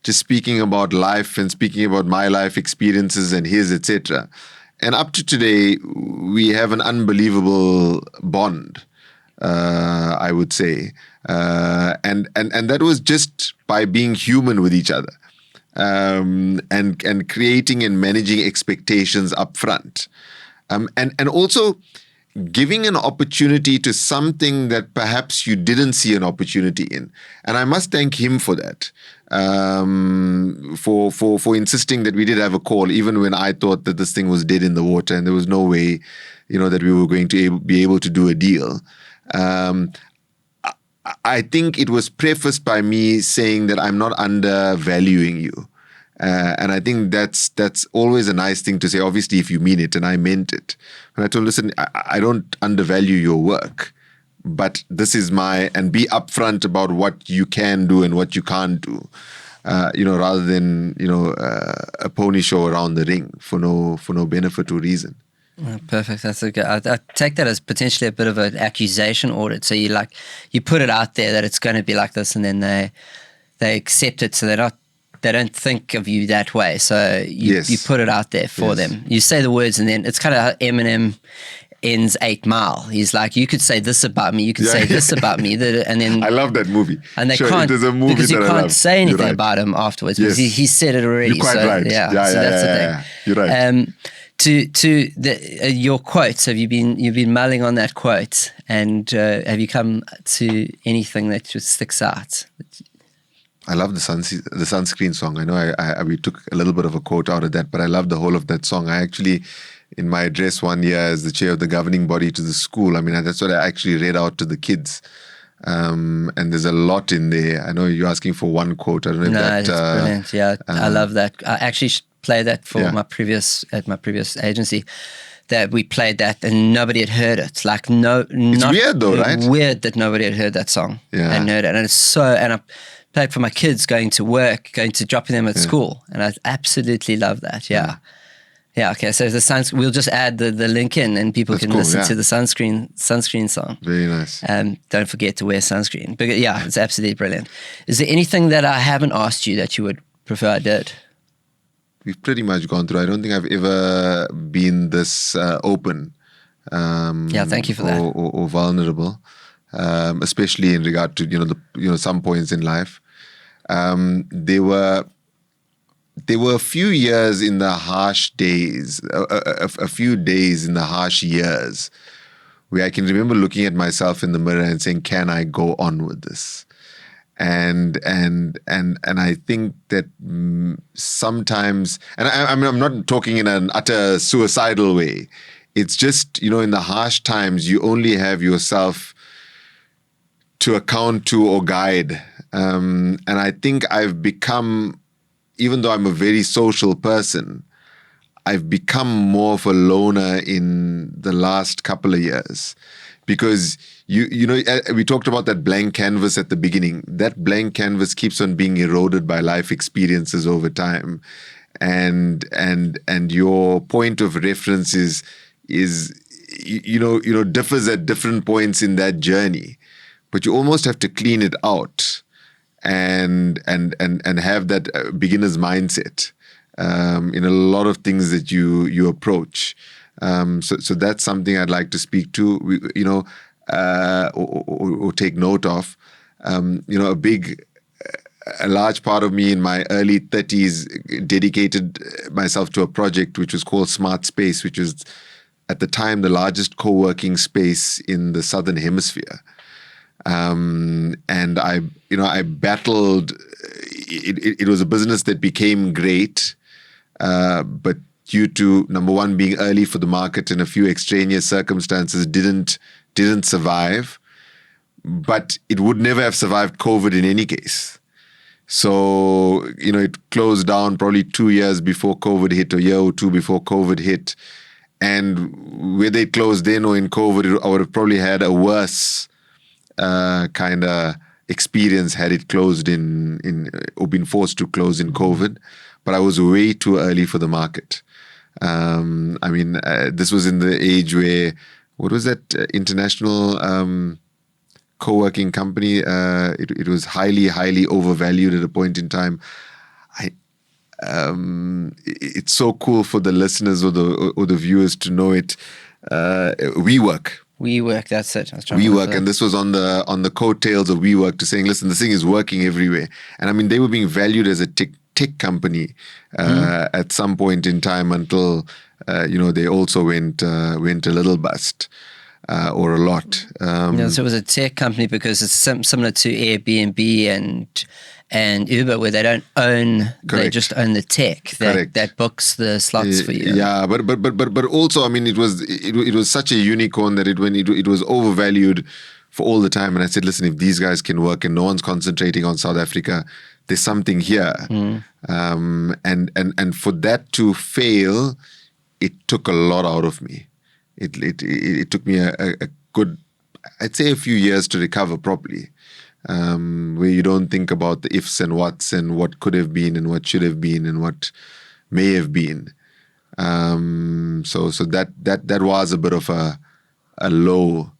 just speaking about life and speaking about my life experiences and his, etc. And up to today, we have an unbelievable bond. I would say. And that was just by being human with each other. And creating and managing expectations up front. And also giving an opportunity to something that perhaps you didn't see an opportunity in. And I must thank him for that, for insisting that we did have a call, even when I thought that this thing was dead in the water and there was no way, that we were going to be able to do a deal. I think it was prefaced by me saying that I'm not undervaluing you. And I think that's always a nice thing to say, obviously, if you mean it, and I meant it. And I told him, listen, I don't undervalue your work, but this is and be upfront about what you can do and what you can't do, rather than, a pony show around the ring for no benefit or reason. Perfect. That's a good. I take that as potentially a bit of an accusation audit. So you put it out there that it's going to be like this, and then they accept it. So they don't think of you that way. So you put it out there for them. You say the words, and then it's kind of how Eminem ends 8 Mile. He's like, you could say this about me, you could say this about me, and then I love that movie. And they sure, can't, it is a movie because you that can't say anything about him afterwards, because he said it already. You're quite right. Yeah, so that's the thing. You're right. To your quotes, you've been mulling on that quote, and have you come to anything that just sticks out? I love the sunscreen song. I know we took a little bit of a quote out of that, but I love the whole of that song. I actually, in my address one year as the chair of the governing body to the school, that's what I actually read out to the kids. And there's a lot in there. I know you're asking for one quote. I don't know if that's brilliant. Yeah, I love that. I actually played that for my previous agency. That we played that and nobody had heard it. Like it's weird though, right? Weird that nobody had heard that song and heard it. And I played for my kids going to work, dropping them at school, and I absolutely love that. Yeah. Okay. So we'll just add the link in, and people can listen to the sunscreen song. Very nice. Don't forget to wear sunscreen. But yeah, it's absolutely brilliant. Is there anything that I haven't asked you that you would prefer I did? We've pretty much gone through. I don't think I've ever been this open. Thank you for that. Or vulnerable, especially in regard to some points in life. There were a few years in the harsh days, a few days in the harsh years, where I can remember looking at myself in the mirror and saying, "Can I go on with this?" And I think that sometimes, and I'm not talking in an utter suicidal way. It's just, in the harsh times, you only have yourself to account to or guide. And I think I've become, even though I'm a very social person, I've become more of a loner in the last couple of years. Because we talked about that blank canvas at the beginning. That blank canvas keeps on being eroded by life experiences over time, and your point of reference is differs at different points in that journey. But you almost have to clean it out, and have that beginner's mindset in a lot of things that you approach. So that's something I'd like to speak to, or take note of. A large part of me in my early 30s dedicated myself to a project which was called Smart Space, which was at the time the largest co-working space in the Southern Hemisphere. And I battled. It was a business that became great, but due to, number one, being early for the market and a few extraneous circumstances, didn't survive. But it would never have survived COVID in any case. So, it closed down probably 2 years before COVID hit, or a year or two before COVID hit. And whether it closed then or in COVID, I would have probably had a worse kind of experience had it closed in or been forced to close in COVID. But I was way too early for the market. This was in the age where, what was that international co-working company? It was highly, highly overvalued at a point in time. It's so cool for the listeners or the viewers to know it. WeWork. WeWork, that's it. I was trying to WeWork, and this was on the coattails of WeWork to saying, listen, this thing is working everywhere. And I mean, they were being valued as a tech company at some point in time until they also went a little bust or a lot. So it was a tech company because it's similar to Airbnb and Uber, where they don't own, they just own the tech that books the slots for you. Yeah, but also, I mean, it was such a unicorn that it was overvalued for all the time. And I said, listen, if these guys can work and no one's concentrating on South Africa, there's something here. And for that to fail, it took a lot out of me. It took me a good, I'd say, a few years to recover properly. Where you don't think about the ifs and whats and what could have been and what should have been and what may have been. So that was a bit of a low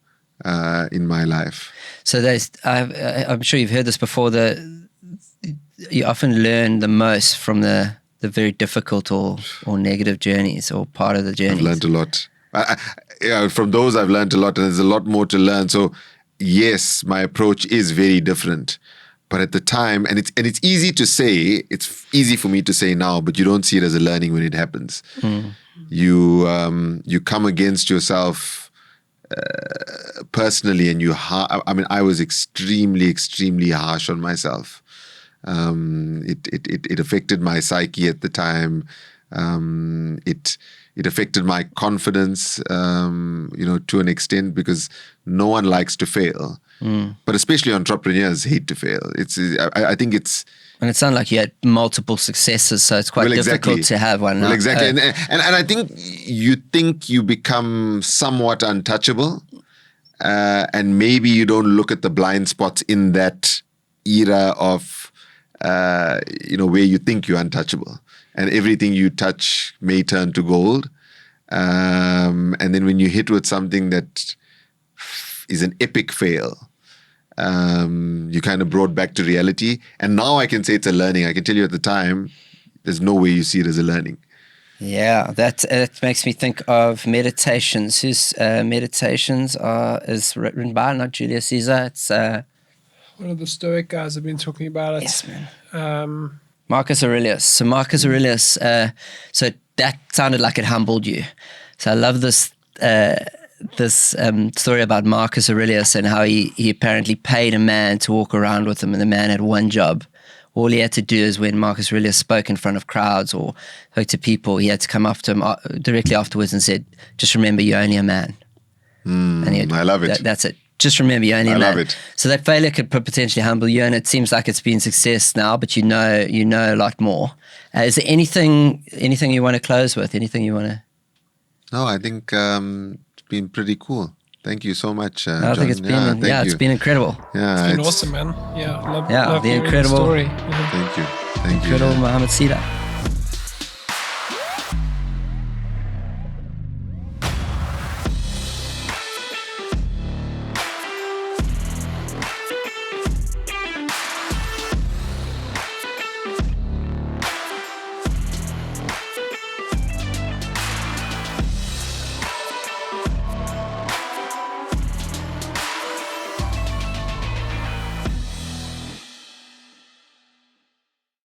in my life. So I'm sure you've heard this before. You often learn the most from the very difficult or negative journeys or part of the journey. I've learned a lot. From those I've learned a lot, and there's a lot more to learn. So yes, my approach is very different. But at the time, and it's easy to say, it's easy for me to say now, but you don't see it as a learning when it happens. You come against yourself personally, and I was extremely, extremely harsh on myself. It affected my psyche at the time. It affected my confidence, to an extent, because no one likes to fail. But especially entrepreneurs hate to fail. I think it's... And it sounded like you had multiple successes, so it's quite difficult to have one. Well, exactly. And I think you become somewhat untouchable, and maybe you don't look at the blind spots in that era of, where you think you're untouchable. And everything you touch may turn to gold. And then when you hit with something that is an epic fail, you kind of brought back to reality. And now I can say it's a learning. I can tell you at the time, there's no way you see it as a learning. Yeah, that makes me think of Meditations. Whose Meditations is written by, not Julius Caesar. It's one of the Stoic guys have been talking about it. Yes, man. Marcus Aurelius. So Marcus Aurelius, so that sounded like it humbled you. So I love this story about Marcus Aurelius and how he apparently paid a man to walk around with him, and the man had one job. All he had to do is when Marcus Aurelius spoke in front of crowds or spoke to people, he had to come up to him directly afterwards and said, just remember, you're only a man. I love it. That's it. Just remember, you're only a man. I love it. So that failure could potentially humble you, and it seems like it's been success now, but you know a lot more. Is there anything you want to close with? Anything you want to? No, I think it's been pretty cool. Thank you so much, John. I think it's been it's been incredible. Yeah, it's been awesome, man. Yeah, love the hearing incredible the story. Thank you. Incredible Muhammad Seedat.